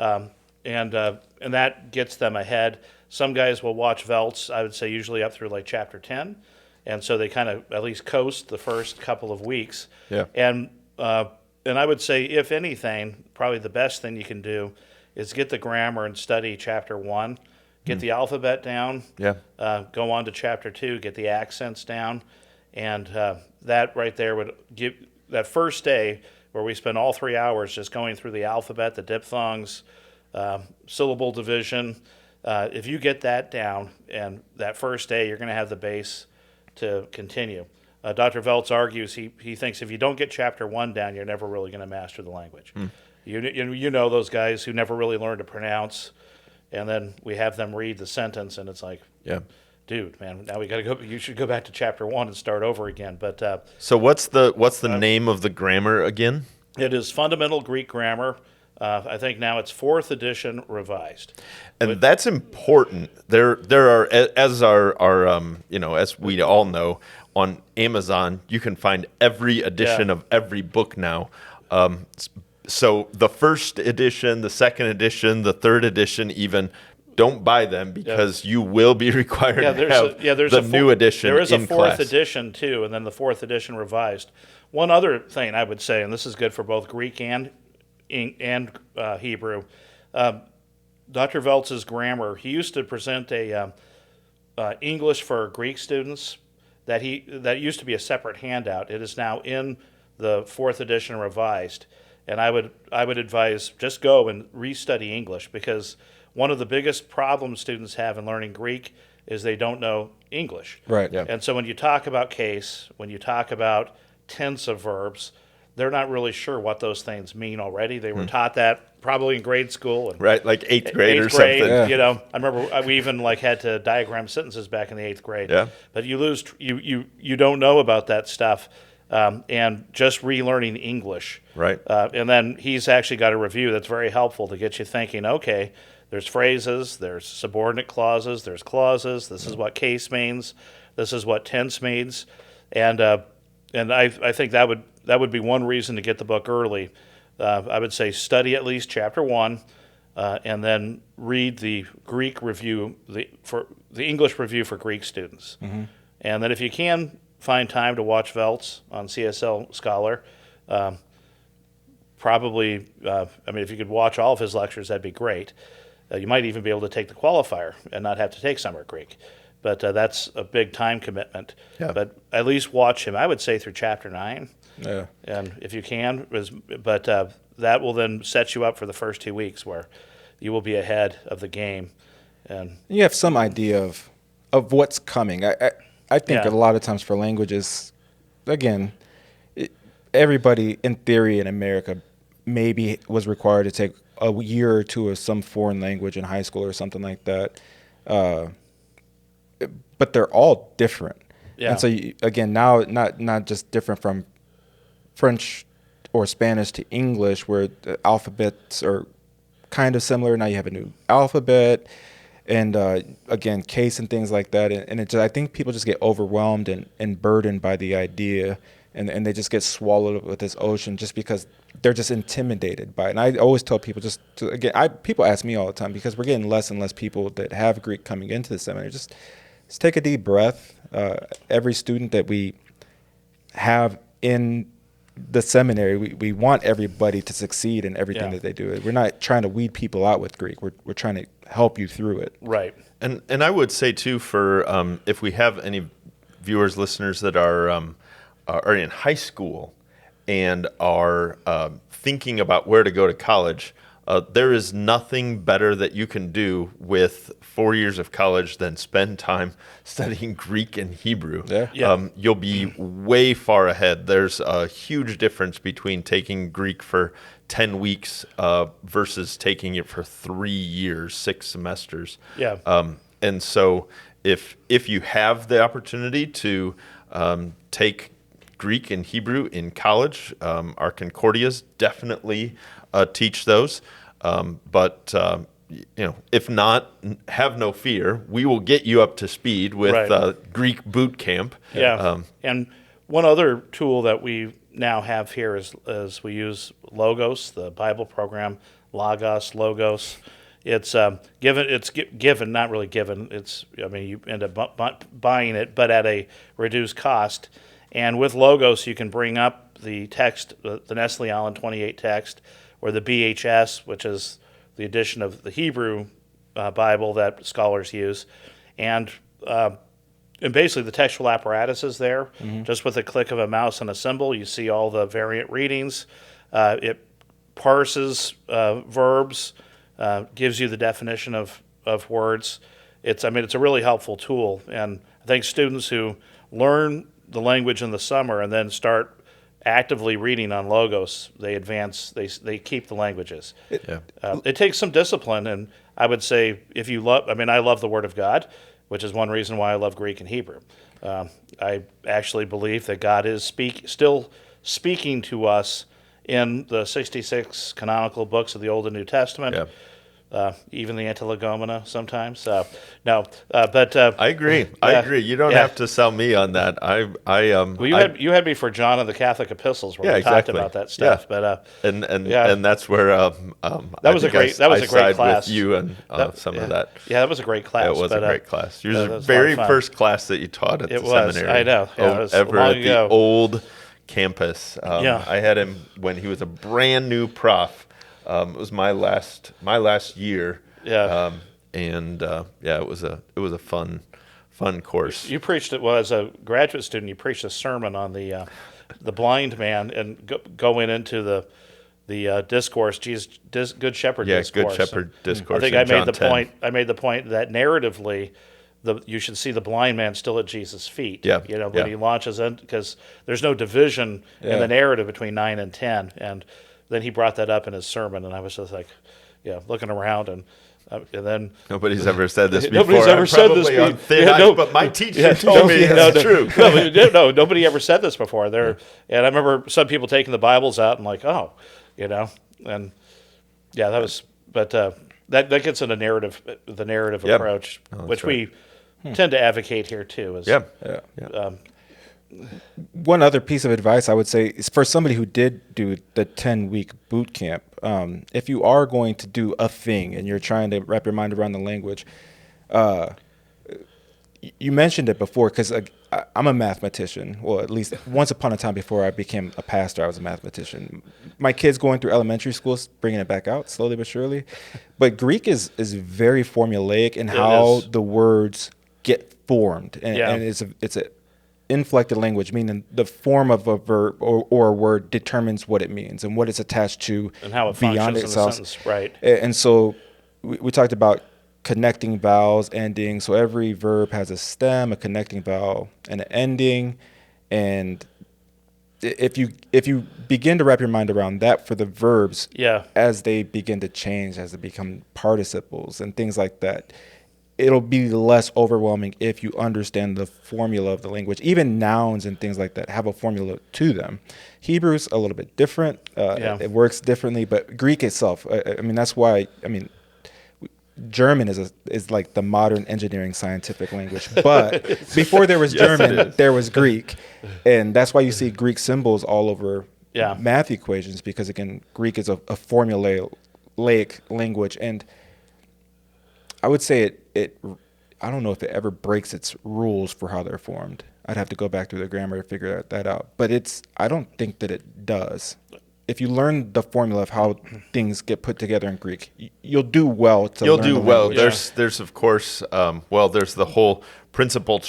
that gets them ahead. Some guys will watch Veltz. I would say usually up through like chapter 10. And so they kind of at least coast the first couple of weeks. Yeah. And I would say, if anything, probably the best thing you can do is get the grammar and study chapter 1, get the alphabet down, go on to chapter 2, get the accents down, and that right there would give that first day where we spend all 3 hours just going through the alphabet, the diphthongs, syllable division. If you get that down, and that first day, you're going to have the base to continue. Dr. Veltz argues he thinks if you don't get chapter 1 down, you're never really going to master the language. You know those guys who never really learn to pronounce, and then we have them read the sentence, and it's like, dude, man, now we got to go. You should go back to chapter 1 and start over again. But so what's the name of the grammar again? It is Fundamental Greek Grammar. I think now it's 4th edition revised. And that's important. There are, as as we all know, on Amazon you can find every edition of every book now. So the 1st edition, the 2nd edition, the 3rd edition, even. Don't buy them because you will be required to have the new edition in class. There is a 4th edition, too, and then the 4th edition revised. One other thing I would say, and this is good for both Greek and Hebrew, Dr. Veltz's grammar, he used to present a English for Greek students that used to be a separate handout. It is now in the 4th edition revised. And I would advise just go and restudy English, because one of the biggest problems students have in learning Greek is they don't know English. Right. Yeah. And so when you talk about case, when you talk about tense of verbs, they're not really sure what those things mean already. They were taught that probably in grade school. And right, like 8th grade or something. Yeah. I remember we even had to diagram sentences back in the 8th grade. Yeah. But you don't know about that stuff. And just relearning English. Right. And then he's actually got a review that's very helpful to get you thinking, okay, there's phrases, there's subordinate clauses, there's clauses, this is what case means, this is what tense means. And I think that would be one reason to get the book early. I would say study at least chapter 1, and then read the Greek review, the English review for Greek students. Mm-hmm. And then if you can find time to watch Veltz on CSL Scholar, probably, if you could watch all of his lectures, that'd be great. You might even be able to take the qualifier and not have to take summer Greek. But that's a big time commitment. Yeah. But at least watch him, I would say, through chapter 9. Yeah. And if you can, that will then set you up for the first 2 weeks where you will be ahead of the game. And you have some idea of what's coming. I think a lot of times for languages, again, everybody in theory in America maybe was required to take a year or two of some foreign language in high school or something like that. But they're all different. Yeah. And so, again, now not just different from French or Spanish to English, where the alphabets are kind of similar. Now you have a new alphabet. And, again, case and things like that. And I think people just get overwhelmed and burdened by the idea, and they just get swallowed up with this ocean just because they're just intimidated by it. And I always tell people people ask me all the time, because we're getting less and less people that have Greek coming into the seminary. Just take a deep breath. Every student that we have in the seminary, we want everybody to succeed in everything that they do. We're not trying to weed people out with Greek. We're trying to help you through it. Right. And I would say too, for if we have any viewers, listeners that are in high school and are thinking about where to go to college, there is nothing better that you can do with 4 years of college than spend time studying Greek and Hebrew. Yeah. You'll be way far ahead. There's a huge difference between taking Greek for 10 weeks versus taking it for 3 years, 6 semesters. Yeah. And so if you have the opportunity to take Greek and Hebrew in college, our Concordias definitely teach those. But if not, have no fear. We will get you up to speed with Greek boot camp. Yeah. And one other tool that we now have here is we use Logos, the Bible program, Logos. It's given, not really given. You end up buying it, but at a reduced cost. And with Logos, you can bring up the text, the Nestle Aland 28 text, or the BHS, which is the edition of the Hebrew Bible that scholars use, and basically the textual apparatus is there. Mm-hmm. Just with a click of a mouse and a symbol, you see all the variant readings. It parses verbs, gives you the definition of words. It's a really helpful tool, and I think students who learn the language in the summer and then start actively reading on Logos, they advance, they keep the languages. It takes some discipline, and I would say if you love, I love the Word of God, which is one reason why I love Greek and Hebrew. I actually believe that God is still speaking to us in the 66 canonical books of the Old and New Testament. Yeah. Even the Antilegomena sometimes. But I agree. I agree. You don't have to sell me on that. Well, you had me for John of the Catholic Epistles where we talked about that stuff. Yeah. But and that's where that was a great class. With you and some of that. Yeah, that was a great class. It was a great class. Yours was the a very first class that you taught at the seminary. I know. Yeah, it was ever long at ago. the old campus. I had him when he was a brand new prof. It was my last year. Yeah. It was a fun course. You preached it as a graduate student. You preached a sermon on the blind man and going into the discourse, Jesus, Good Shepherd discourse. Yeah, Good Shepherd discourse. I think I made the point. I made the point that narratively, you should see the blind man still at Jesus' feet. Yeah. When he launches in, because there's no division in the narrative between 9 and 10, and then he brought that up in his sermon, and I was just like, looking around, and then nobody's ever said this before. Nobody's ever said this before. But my teacher told me it's true. No, nobody ever said this before. And I remember some people taking the Bibles out and like, and that was, but that gets into the narrative approach, which we tend to advocate here too. One other piece of advice I would say is for somebody who did do the 10-week boot camp, if you are going to do a thing and you're trying to wrap your mind around the language, you mentioned it before because I'm a mathematician. Well, at least once upon a time before I became a pastor, I was a mathematician. My kids going through elementary school, bringing it back out slowly but surely. But Greek is very formulaic in how the words get formed. And it's a inflected language, meaning the form of a verb or a word determines what it means and what it's attached to and how it beyond functions itself. In the sentence, right? And so we talked about connecting vowels, endings. So every verb has a stem, a connecting vowel, and an ending. And if you begin to wrap your mind around that for the verbs, as they begin to change, as they become participles and things like that, it'll be less overwhelming if you understand the formula of the language. Even nouns and things like that have a formula to them. Hebrew's a little bit different. It works differently, but Greek itself, that's why, German is like the modern engineering scientific language. But before there was German, there was Greek. And that's why you see Greek symbols all over math equations, because, again, Greek is a formulaic language. And I would say it I don't know if it ever breaks its rules for how they're formed. I'd have to go back through the grammar to figure that out. But I don't think that it does. If you learn the formula of how things get put together in Greek, you'll do well to learn the language. There's of course, there's the whole principal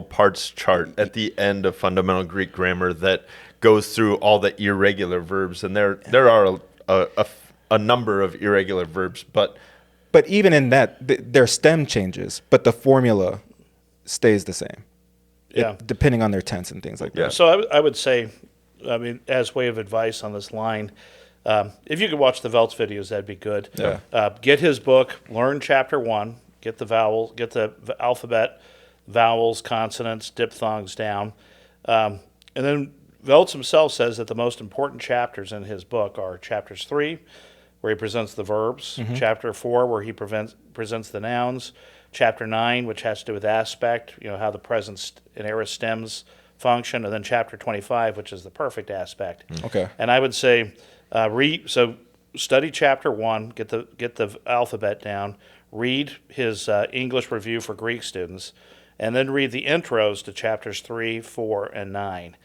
parts chart at the end of fundamental Greek grammar that goes through all the irregular verbs, and there are a number of irregular verbs, but even in that, their stem changes, but the formula stays the same. Depending on their tense and things like that. So I would say, as way of advice on this line, if you could watch the Veltz videos, that'd be good. Get his book, learn chapter 1, get the alphabet, vowels, consonants, diphthongs down. And then Veltz himself says that the most important chapters in his book are chapters 3, where he presents the verbs, chapter 4, where he presents the nouns, chapter 9, which has to do with aspect, how the present and aorist stems function, and then chapter 25, which is the perfect aspect. Okay. And I would say, study chapter 1, get the alphabet down, read his English review for Greek students, and then read the intros to chapters 3, 4, and 9.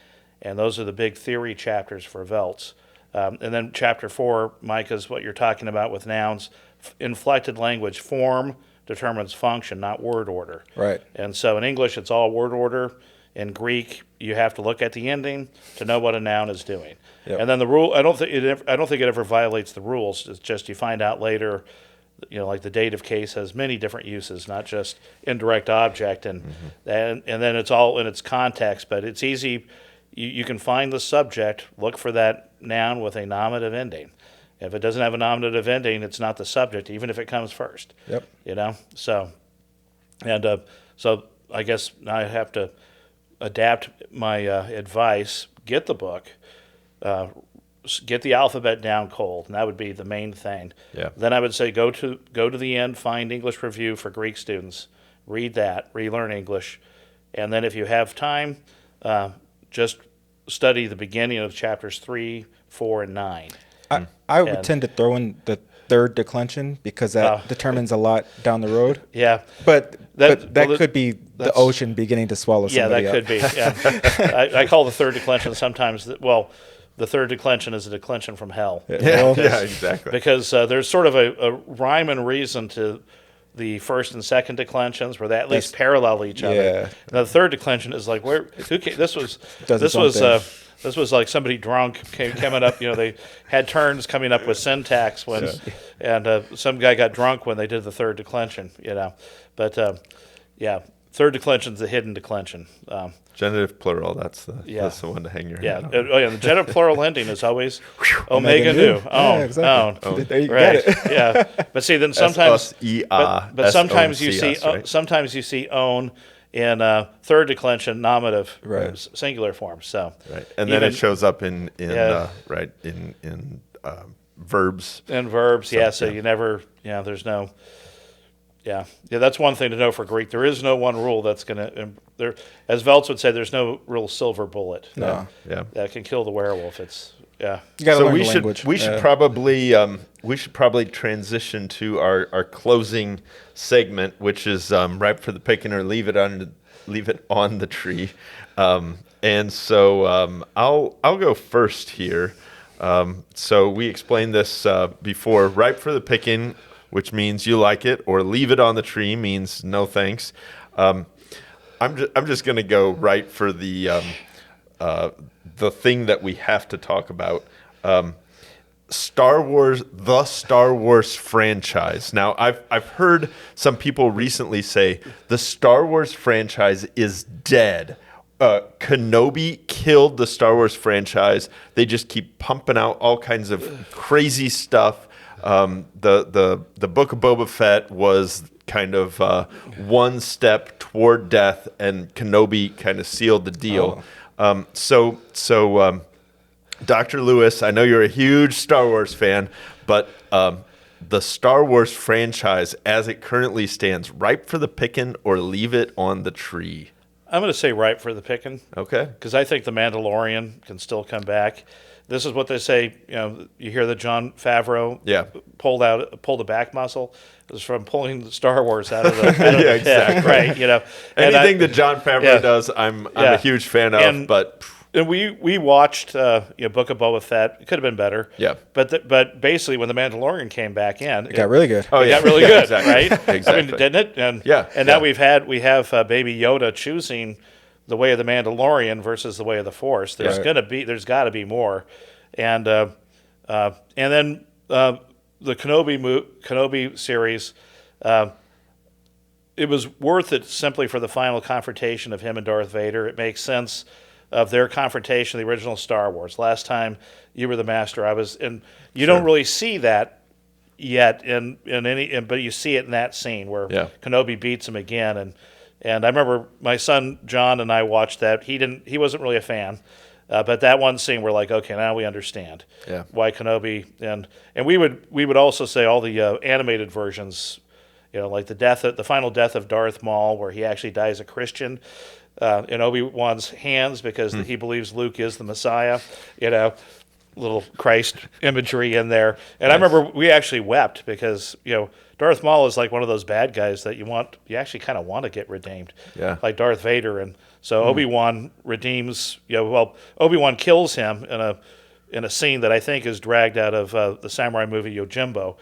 And those are the big theory chapters for Veltz. And then chapter 4, Micah, is what you're talking about with nouns. Inflected language, form determines function, not word order. Right. And so in English, it's all word order. In Greek, you have to look at the ending to know what a noun is doing. Yep. And then the rule, I don't think it ever violates the rules. It's just you find out later, like the dative case has many different uses, not just indirect object, and then it's all in its context. But it's easy. You can find the subject, look for that noun with a nominative ending. If it doesn't have a nominative ending, it's not the subject, even if it comes first. Yep. So I guess now I have to adapt my advice. Get the book, get the alphabet down cold, and that would be the main thing. Yeah. Then I would say go to the end, find English Review for Greek students, read that, relearn English, and then if you have time, just study the beginning of chapters 3, 4, and 9. I would tend to throw in the third declension because that determines a lot down the road. Yeah. But that could be the ocean beginning to swallow somebody up. Could be. Yeah. I call the third declension sometimes, the third declension is a declension from hell. Yeah, exactly. Because there's sort of a rhyme and reason to the first and second declensions where they at least parallel each other. Yeah. Now, the third declension is like, this was like somebody drunk coming up. They had turns coming up with syntax and some guy got drunk when they did the third declension. But third declension is the hidden declension. Genitive plural. That's the one to hang your hat on. The genitive plural ending is always omega nu. Exactly. There you right. get it. Yeah. But see, then sometimes but sometimes you see right? sometimes you see own in third declension nominative singular form. So right, and then it shows up in verbs. In verbs, So you never, there's no. Yeah, that's one thing to know for Greek. There is no one rule that's going to, as Veltz would say, there's no real silver bullet that can kill the werewolf. It's You gotta learn the language. We should probably transition to our closing segment, which is ripe for the picking or leave it on the tree. And so I'll go first here. So we explained this before. Ripe for the picking, which means you like it, or leave it on the tree means no thanks. I'm just going to go right for the thing that we have to talk about. Star Wars franchise. Now, I've heard some people recently say the Star Wars franchise is dead. Kenobi killed the Star Wars franchise. They just keep pumping out all kinds of crazy stuff. The Book of Boba Fett was kind of one step toward death, and Kenobi kind of sealed the deal. So Dr. Lewis, I know you're a huge Star Wars fan, but the Star Wars franchise, as it currently stands, ripe for the picking or leave it on the tree? I'm going to say ripe for the picking. Okay. Because I think the Mandalorian can still come back. This is what they say. You hear that Jon Favreau pulled a back muscle. It was from pulling the Star Wars out of the pit, exactly. Right? Anything that Jon Favreau does, I'm a huge fan of. And we watched Book of Boba Fett. It could have been better. Yeah. But basically, when the Mandalorian came back in, it got really good. It got really good, exactly. right? Exactly. I mean, didn't it? And now we have Baby Yoda choosing the way of the Mandalorian versus the way of the Force. There's got to be more, and then the Kenobi series. It was worth it simply for the final confrontation of him and Darth Vader. It makes sense of their confrontation, the original Star Wars. Last time you were the master, I was, and you don't really see that yet but you see it in that scene where Kenobi beats him again, and I remember my son John and I watched that. He wasn't really a fan, but that one scene we're like, okay, now we understand why Kenobi, and we would also say all the animated versions, like the final death of Darth Maul, where he actually dies a Christian in Obi-Wan's hands because he believes Luke is the Messiah. Little Christ imagery in there. And I remember we actually wept because, Darth Maul is like one of those bad guys that you actually kind of want to get redeemed. Yeah. Like Darth Vader. And so Obi-Wan redeems, Obi-Wan kills him in a scene that I think is dragged out of the samurai movie Yojimbo.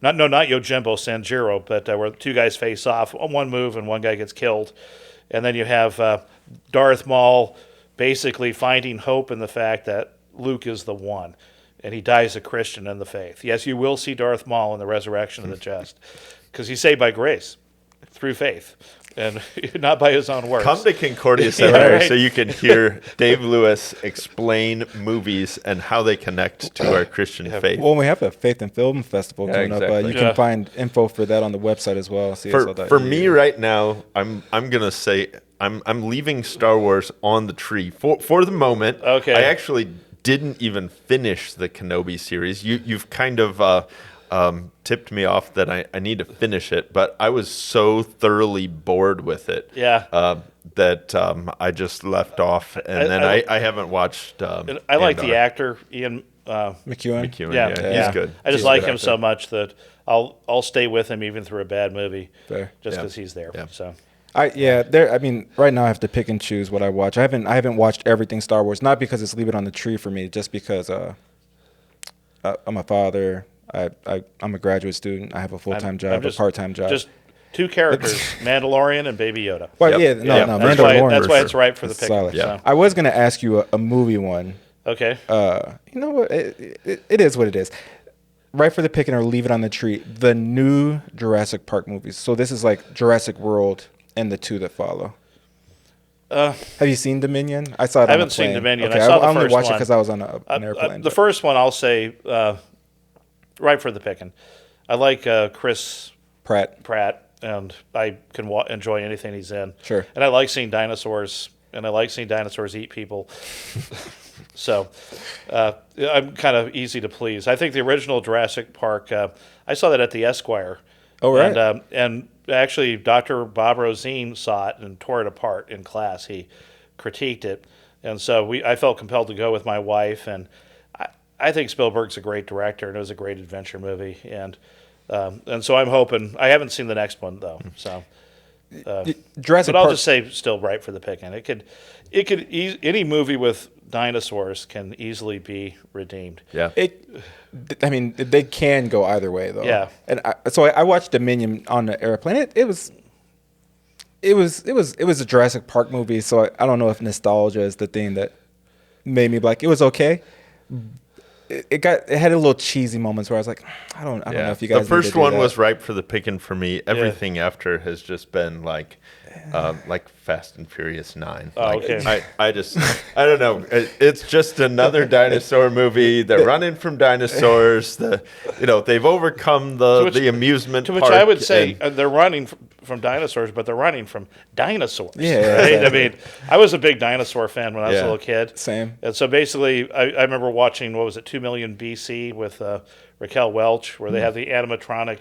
Not Yojimbo, Sanjiro, but where two guys face off on one move and one guy gets killed. And then you have Darth Maul basically finding hope in the fact that Luke is the one, and he dies a Christian in the faith. Yes, you will see Darth Maul in the resurrection of the just, because he's saved by grace, through faith, and not by his own works. Come to Concordia Seminary so you can hear Dave Lewis explain movies and how they connect to our Christian faith. Well, we have a Faith and Film Festival coming up. You can find info for that on the website as well. For me right now, I'm gonna say I'm leaving Star Wars on the tree for the moment. Okay. I actually didn't even finish the Kenobi series. You've kind of tipped me off that I need to finish it, but I was so thoroughly bored with it. That I just left off, and then I haven't watched. I like the actor Ian McEwan. Yeah, he's good. I just He's like good him actor. so much that I'll stay with him even through a bad movie, Fair. just because he's there. Yeah. So. I mean, right now I have to pick and choose what I watch. I haven't watched everything Star Wars, not because it's Leave It on the Tree for me, just because I'm a father. I'm a graduate student. I have a full-time job, a part-time job. Just two characters, Mandalorian and Baby Yoda. Well, Yep. no, That's Mandalorian. why it's right for the It's pick. solid. Yeah. I was gonna ask you a movie one. Okay. You know what? It is what it is. Right for the picking or Leave It on the Tree. The new Jurassic Park movies. So this is like Jurassic World and the two that follow. Have you seen Dominion? I saw it. I on haven't a seen plane. Dominion. Okay, I saw the only first watched it one. because I was on an airplane. The first one, I'll say, right for the picking. I like Chris Pratt. and I can enjoy anything he's in. Sure. And I like seeing dinosaurs, and I like seeing dinosaurs eat people. So I'm kind of easy to please. I think the original Jurassic Park, I saw that at the Esquire. Oh, right. And actually, Dr. Bob Rosine saw it and tore it apart in class. He critiqued it. And so I felt compelled to go with my wife. And I think Spielberg's a great director, and it was a great adventure movie. And so I'm hoping. I haven't seen the next one though. So, Jurassic but I'll Park. just say still right for the picking. Any movie with dinosaurs can easily be redeemed. Yeah. I mean, they can go either way though. Yeah. And so I watched Dominion on the airplane. It was a Jurassic Park movie. So I don't know if nostalgia is the thing that made me be like, it was okay. It had a little cheesy moments where I was like, I don't know if you guys. The first need to do one that. was ripe for the picking for me. Everything after has just been like Fast and Furious 9. Oh, Like, okay. I don't know. It's just another dinosaur movie. They're running from dinosaurs. They've overcome the amusement. To which park I would say and- they're running from dinosaurs, but they're running from dinosaurs. Yeah, right? exactly. I mean, I was a big dinosaur fan when I was a Yeah. little kid. Same. And so basically, I remember watching, 2 Million BC with Raquel Welch, where they have the animatronic.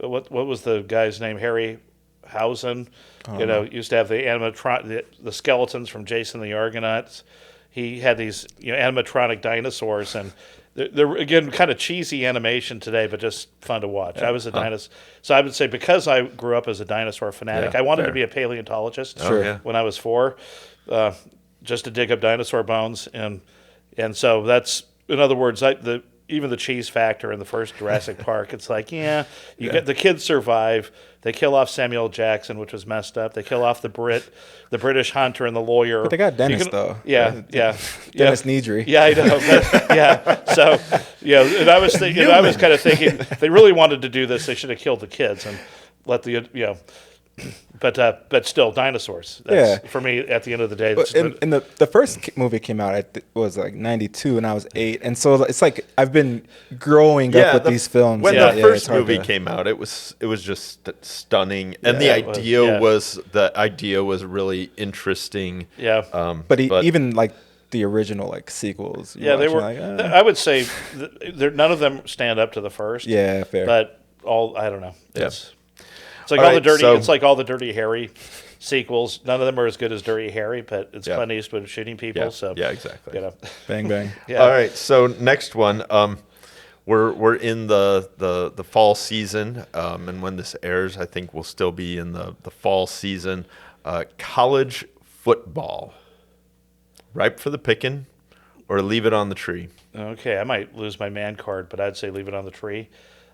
What was the guy's name? Harryhausen. Used to have the animatronic, the skeletons from Jason the Argonauts. He had these animatronic dinosaurs, and they're again kind of cheesy animation today, but just fun to watch. I was a dinosaur, so I would say because I grew up as a dinosaur fanatic, Yeah, I wanted fair. to be a paleontologist Sure. Yeah. when I was 4, just to dig up dinosaur bones, and so that's, in other words, even the cheese factor in the first Jurassic Park, it's like, get the kids survive. They kill off Samuel Jackson, which was messed up. They kill off the British hunter and the lawyer. But they got Dennis though. Yeah. Dennis Nedry. Yeah, I know. So, and I was thinking, I was kind of thinking, if they really wanted to do this, they should have killed the kids and let the. But still, dinosaurs. That's, for me, at the end of the day. That's And the first movie came out, was like 92, and I was 8. And so it's like I've been growing up with these films. When Yeah, the yeah, first it's hard movie to- came out, it was just stunning, and Yeah, the idea was really interesting. Yeah. But even like the original like sequels. you Yeah, they watch, were. you're like, I would say none of them stand up to the first. Yeah, fair. But I don't know. Yeah. It's like All all the right, dirty. so- It's like all the Dirty Harry sequels. None of them are as good as Dirty Harry, but it's Clint Eastwood shooting people. Yeah, So yeah, exactly. bang bang. Yeah. All right, so next one, we're in the fall season, and when this airs, I think we'll still be in the fall season. College football, ripe for the picking, or leave it on the tree. Okay, I might lose my man card, but I'd say leave it on the tree.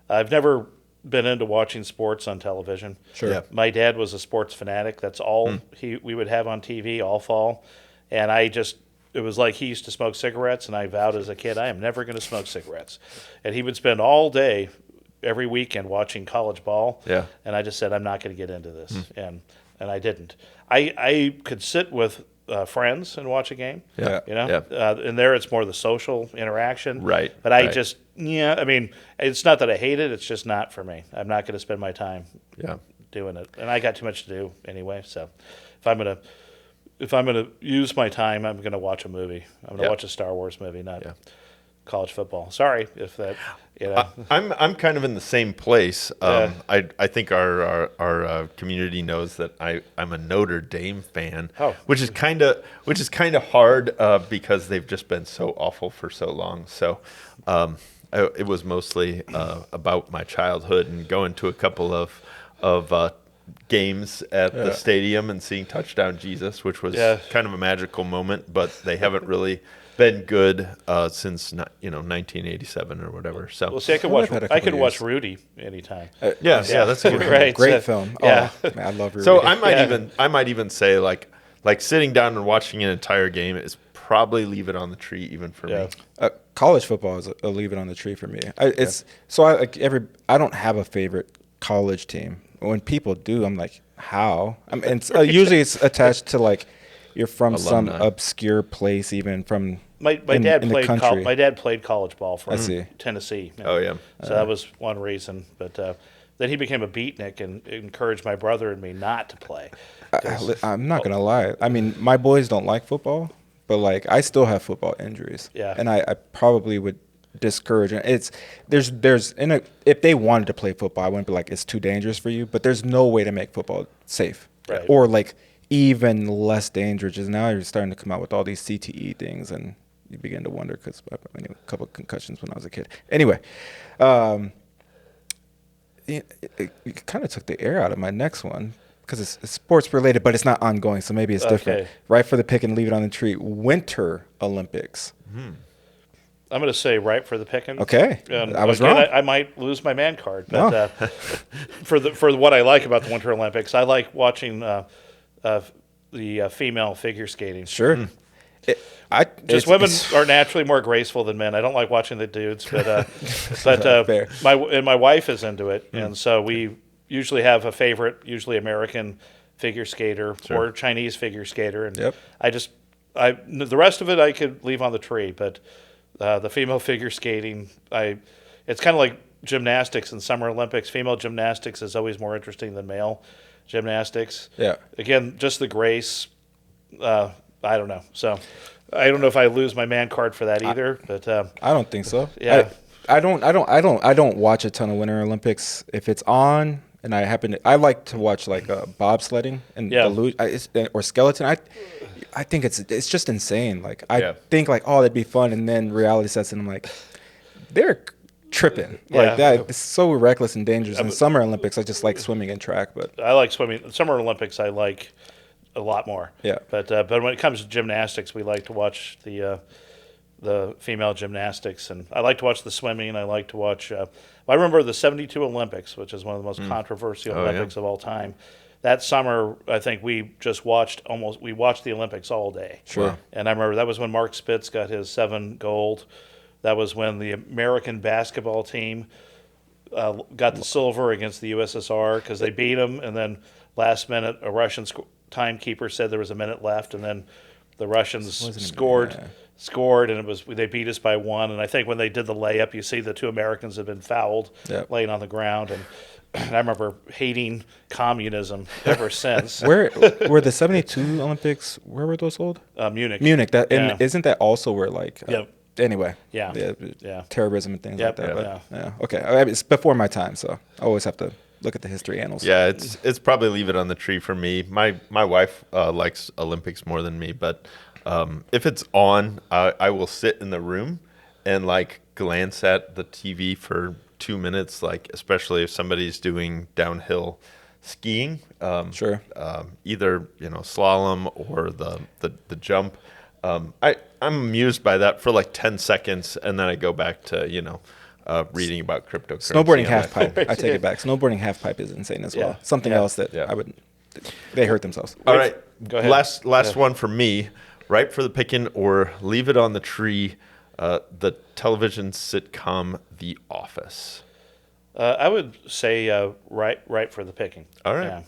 I've never been into watching sports on television. Sure. Yeah. My dad was a sports fanatic. That's all we would have on TV all fall. And it was like he used to smoke cigarettes, and I vowed as a kid, I am never going to smoke cigarettes. And he would spend all day, every weekend, watching college ball. Yeah. And I just said, I'm not going to get into this. And I didn't. I could sit with friends and watch a game. Yeah. And there it's more the social interaction. Right, But I right. just, I mean, it's not that I hate it. It's just not for me. I'm not going to spend my time Yeah. doing it. And I got too much to do anyway. So if I'm going to, if I'm going to use my time, I'm going to watch a movie. I'm going to watch a Star Wars movie, not college football. Sorry if that. I'm kind of in the same place. I think our community knows that I'm a Notre Dame fan, which is kind of hard because they've just been so awful for so long. So it was mostly about my childhood and going to a couple of games at the stadium and seeing Touchdown Jesus, which was kind of a magical moment. But they haven't really been good since 1987 or whatever. So, well, see, I could watch Rudy anytime. That's a good great film. Yeah, man, I love Rudy. So I might even say like sitting down and watching an entire game is probably leave it on the tree even for me. College football is a leave it on the tree for me. I don't have a favorite college team. When people do, I'm like, how? Usually it's attached to like you're from some obscure place, even from my dad played country. My dad played college ball from I Tennessee. Oh yeah, so that was one reason. But then he became a beatnik and encouraged my brother and me not to play. I'm not gonna lie. I mean, my boys don't like football, but like I still have football injuries. Yeah, and I probably would discourage it. If they wanted to play football, I wouldn't be like it's too dangerous for you. But there's no way to make football safe, right. Or like even less dangerous. Just now you're starting to come out with all these CTE things, and you begin to wonder because I had a couple of concussions when I was a kid. Anyway, it kind of took the air out of my next one because it's sports related, but it's not ongoing, so maybe it's different. Right for the pick and leave it on the tree. Winter Olympics. I'm going to say right for the picking. Okay, I was wrong. I might lose my man card, but for what I like about the Winter Olympics, I like watching the female figure skating. Sure. Women are naturally more graceful than men. I don't like watching the dudes, but my wife is into it, and so we usually have a favorite, usually American figure skater or Chinese figure skater, and the rest of it I could leave on the tree, but the female figure skating, it's kind of like gymnastics in Summer Olympics. Female gymnastics is always more interesting than male gymnastics. Yeah. Again, just the grace. I don't know. So I don't know if I lose my man card for that either. But I don't think so. Yeah. I don't watch a ton of Winter Olympics. If it's on and I like to watch like bobsledding and or skeleton. I think it's just insane. Like I think like, oh, that'd be fun, and then reality sets in. I'm like, they're tripping like that. It's so reckless and dangerous. In Summer Olympics, I just like swimming and track, but I like swimming. Summer Olympics, I like a lot more. Yeah. But when it comes to gymnastics, we like to watch the female gymnastics, and I like to watch the swimming. I like to watch. I remember the '72 Olympics, which is one of the most controversial Olympics of all time. That summer, I think we watched the Olympics all day. Sure. And I remember that was when Mark Spitz got his 7 gold. That was when the American basketball team got the silver against the USSR because they beat them, and then last minute a Russian timekeeper said there was a minute left, and then the Russians scored, and they beat us by 1. And I think when they did the layup, you see the 2 Americans have been fouled, laying on the ground, and I remember hating communism ever since. Where were the '72 Olympics? Where were those held? Munich. And isn't that also where like? Anyway. Yeah. Terrorism and things like that. Okay. It's before my time, so I always have to look at the history annals. Yeah, it's probably leave it on the tree for me. My wife likes Olympics more than me, but if it's on, I will sit in the room and like glance at the TV for 2 minutes, like especially if somebody's doing downhill skiing. Sure. Either slalom or the jump. I'm amused by that for like 10 seconds, and then I go back to reading about cryptocurrency. Snowboarding half pipe. I take it back. Snowboarding half pipe is insane as well. Something else that I would. They hurt themselves. All right. Go ahead. Last one for me. Right for the picking or leave it on the tree. The television sitcom The Office. I would say right for the picking. All right.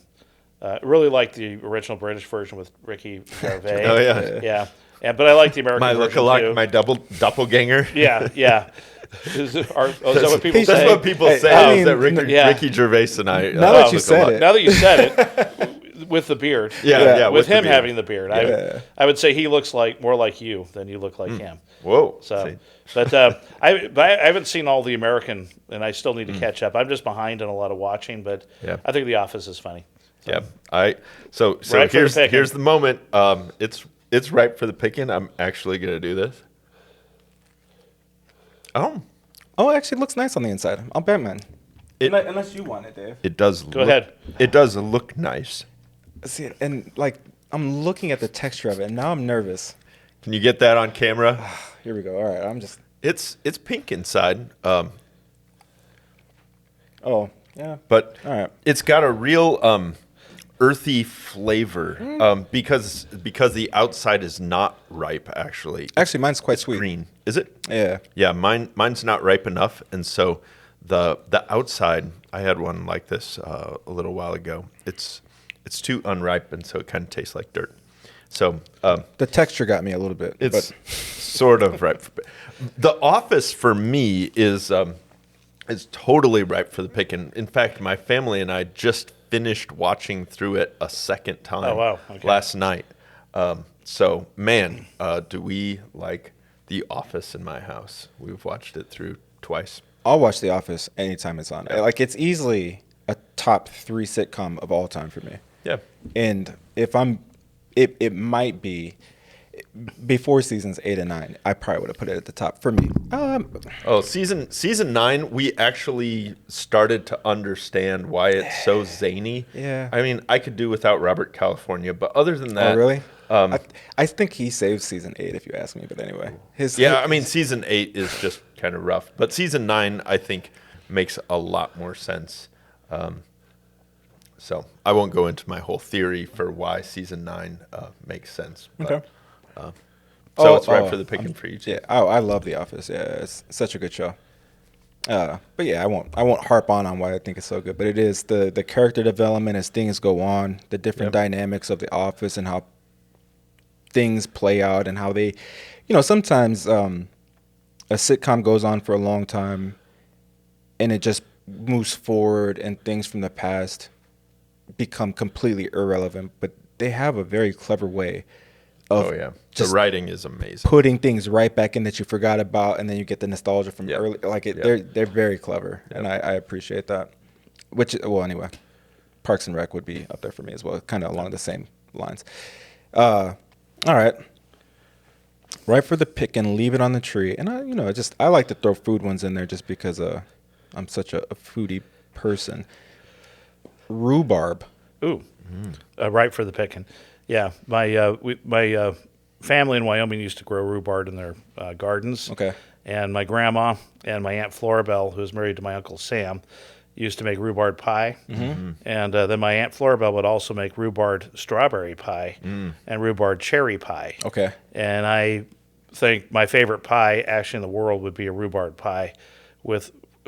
I really like the original British version with Ricky Gervais. Oh yeah. But I like the American version lookalike, too. my doppelganger. Yeah. Is that what people say? That's what people say. Is that Ricky Gervais and I? Now that you said it, with the beard. Yeah, with him the beard. having the beard. Yeah. I would say he looks more like you than you look like him. Whoa. So, but I haven't seen all the American, and I still need to catch up. I'm just behind in a lot of watching, but I think The Office is funny. So. Yeah. So Right here's the moment. It's ripe for the picking. I'm actually gonna do this. Oh, it actually looks nice on the inside. I'll bet, man. Unless you want it, Dave. it does. Go ahead. It does look nice. See, and like I'm looking at the texture of it, and now I'm nervous. Can you get that on camera? Here we go. All right, I'm just. It's pink inside. Oh, yeah. But all right. It's got a real earthy flavor because the outside is not ripe. Actually, Mine's quite sweet. Green, is it? Yeah. Yeah, mine's not ripe enough, and so the outside. I had one like this a little while ago. It's too unripe, and so it kind of tastes like dirt. So the texture got me a little bit. It's sort of ripe. The Office for me is totally ripe for the picking. In fact, my family and I just finished watching through it a second time last night. So, man, do we like The Office in my house. We've watched it through twice. I'll watch The Office anytime it's on. Like, it's easily a top 3 sitcom of all time for me. Yeah. And if it might be before seasons 8 and 9, I probably would have put it at the top for me. Season 9, we actually started to understand why it's so zany. Yeah. I mean, I could do without Robert California, but other than that, oh really? I think he saved season 8, if you ask me. But anyway, I mean, season 8 is just kind of rough, but season 9 I think makes a lot more sense. So I won't go into my whole theory for why season 9 makes sense. But, okay. So it's right for the picking for you too. Yeah. Oh, I love The Office. Yeah, it's such a good show. But yeah, I won't harp on why I think it's so good. But it is the character development as things go on, the different dynamics of The Office, and how things play out, and how they, sometimes a sitcom goes on for a long time, and it just moves forward, and things from the past become completely irrelevant. But they have a very clever way of the writing is amazing, putting things right back in that you forgot about, and then you get the nostalgia from early. They're very clever, and I appreciate that. Anyway, Parks and Rec would be up there for me as well, kind of along the same lines. All right, right for the pick and leave it on the tree. And I like to throw food ones in there just because I'm such a foodie person. Rhubarb. Ooh, right for the picking. Yeah, my family in Wyoming used to grow rhubarb in their gardens. Okay. And my grandma and my Aunt Floribel, who was married to my Uncle Sam, used to make rhubarb pie. Mm-hmm. And then my Aunt Floribel would also make rhubarb strawberry pie and rhubarb cherry pie. Okay. And I think my favorite pie actually in the world would be a rhubarb pie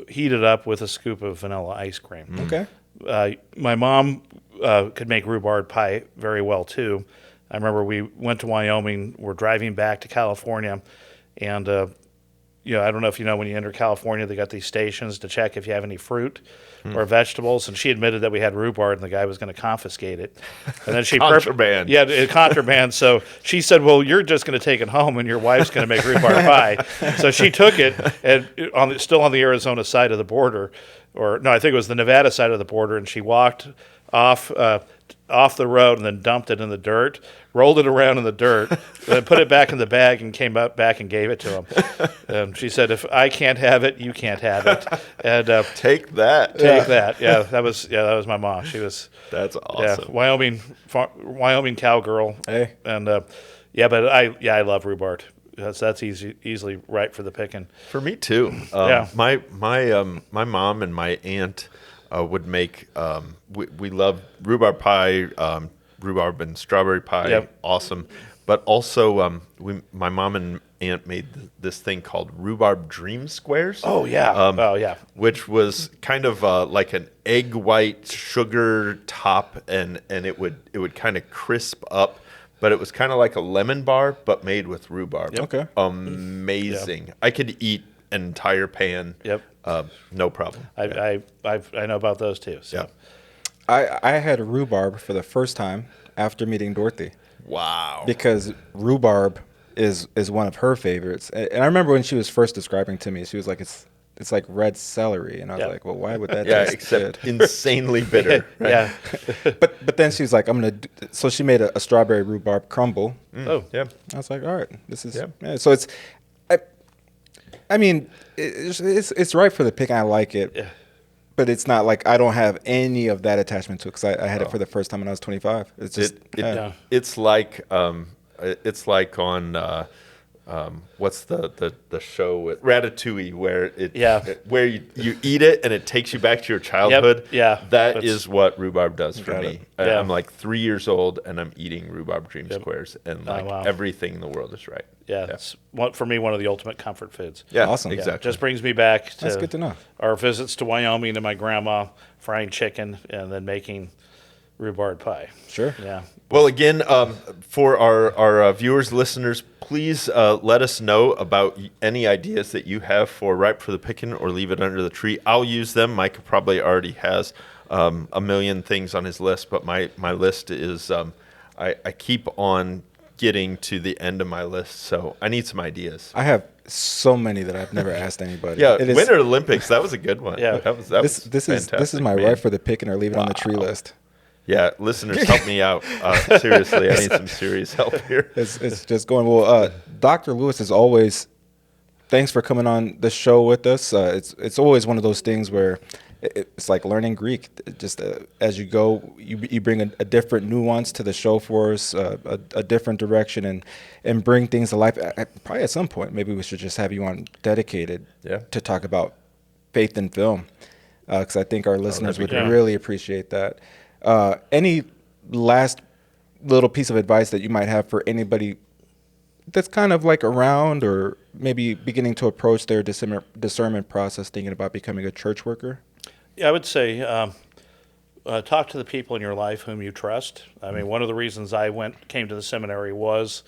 heated up with a scoop of vanilla ice cream. Okay. My mom could make rhubarb pie very well too. I remember we went to Wyoming. We're driving back to California, and I don't know if you know, when you enter California, they got these stations to check if you have any fruit or vegetables. And she admitted that we had rhubarb, and the guy was going to confiscate it. And then she contraband. Contraband. So she said, "Well, you're just going to take it home, and your wife's going to make rhubarb pie." So she took it, and still on the Arizona side of the border, or no, I think it was the Nevada side of the border, and she walked off the road and then dumped it in the dirt, rolled it around in the dirt, then put it back in the bag and came back and gave it to him. And she said, "If I can't have it, you can't have it." And take that. Yeah, that was my mom. She was. That's awesome. Yeah, Wyoming cowgirl. Hey. And but I love rhubarb. That's easily right for the picking. For me too. My mom and my aunt would make. We love rhubarb pie, rhubarb and strawberry pie. Yep. Awesome. But also, my mom and aunt made this thing called rhubarb dream squares. Oh yeah. Which was kind of like an egg white sugar top, and it would kind of crisp up. But it was kind of like a lemon bar, but made with rhubarb. Yep. Okay. Amazing. Yep. I could eat an entire pan. Yep. No problem. I know about those too. So. Yep. I had rhubarb for the first time after meeting Dorothy. Wow. Because rhubarb is one of her favorites. And I remember when she was first describing to me, she was like, it's like red celery. And I was like, well, why would that taste except good? insanely bitter. Right? Yeah. But then she was like, so she made a strawberry rhubarb crumble. Oh, yeah. I was like, all right, this is, so it's, I mean, it's right for the pick. I like it. Yeah. But it's not like I don't have any of that attachment to it because I had it for the first time when I was 25. It's just it's like on what's the show with Ratatouille where you eat it and it takes you back to your childhood. Yep. Yeah, that is what rhubarb does for me. Yeah. I'm like 3 years old and I'm eating rhubarb cream squares and everything in the world is right. Yeah, it's for me one of the ultimate comfort foods. Yeah, awesome. Exactly. Just brings me back to That's good to know. Our visits to Wyoming and my grandma frying chicken and then making rhubarb pie. Sure. Yeah. Well, again, for our viewers, listeners, please let us know about any ideas that you have for Ripe for the Picking or Leave It Under the Tree. I'll use them. Micah probably already has a million things on his list, but my list is I keep on getting to the end of my list, so I need some ideas. I have so many that I've never asked anybody. Yeah, Winter Olympics, that was a good one. Yeah, that was this is my Ripe for the Picking or Leave It on the Tree list. Yeah, listeners, help me out. Seriously, I need some serious help here. It's just going well. Dr. Lewis, is always, thanks for coming on the show with us. It's always one of those things where it's like learning Greek. Just as you go, you bring a different nuance to the show for us, a different direction, and bring things to life. Probably at some point, maybe we should just have you on dedicated to talk about faith in film, because I think our listeners would really appreciate that. Any last little piece of advice that you might have for anybody that's kind of like around or maybe beginning to approach their discernment process, thinking about becoming a church worker? Yeah, I would say talk to the people in your life whom you trust. I mean, one of the reasons I came to the seminary was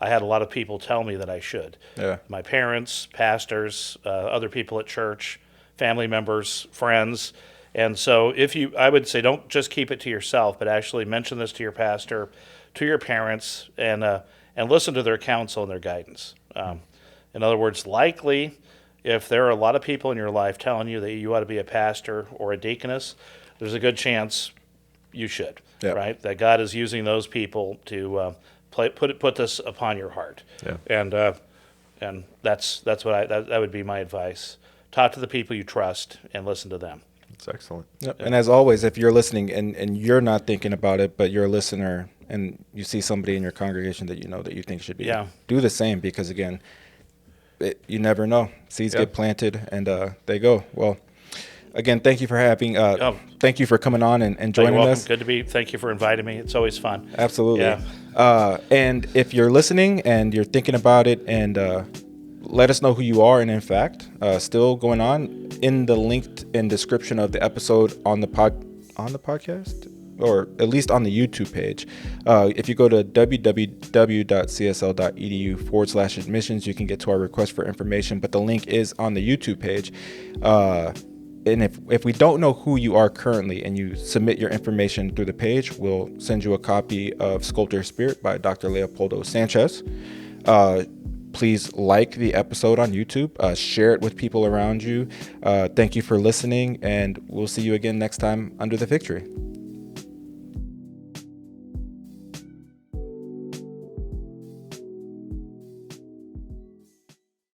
I had a lot of people tell me that I should. Yeah. My parents, pastors, other people at church, family members, friends. And so I would say don't just keep it to yourself, but actually mention this to your pastor, to your parents, and listen to their counsel and their guidance. In other words, likely, if there are a lot of people in your life telling you that you ought to be a pastor or a deaconess, there's a good chance you should, right? That God is using those people to put this upon your heart. Yeah. And that's what that would be my advice. Talk to the people you trust and listen to them. That's excellent. Yep. And as always, if you're listening and you're not thinking about it, but you're a listener and you see somebody in your congregation that you know that you think should be, do the same, because again, you never know. Seeds get planted and they go. Well, again, thank you for having, thank you for coming on and joining us. Good to be. Thank you for inviting me. It's always fun. Absolutely. Yeah. And if you're listening and you're thinking about it, and let us know who you are. And in fact, still going on in the linked in description of the episode on the podcast, or at least on the YouTube page. If you go to www.csl.edu/admissions, you can get to our request for information, but the link is on the YouTube page. And if we don't know who you are currently and you submit your information through the page, we'll send you a copy of Sculptor Spirit by Dr. Leopoldo Sanchez. Please like the episode on YouTube, share it with people around you. Thank you for listening, and we'll see you again next time under the fig tree.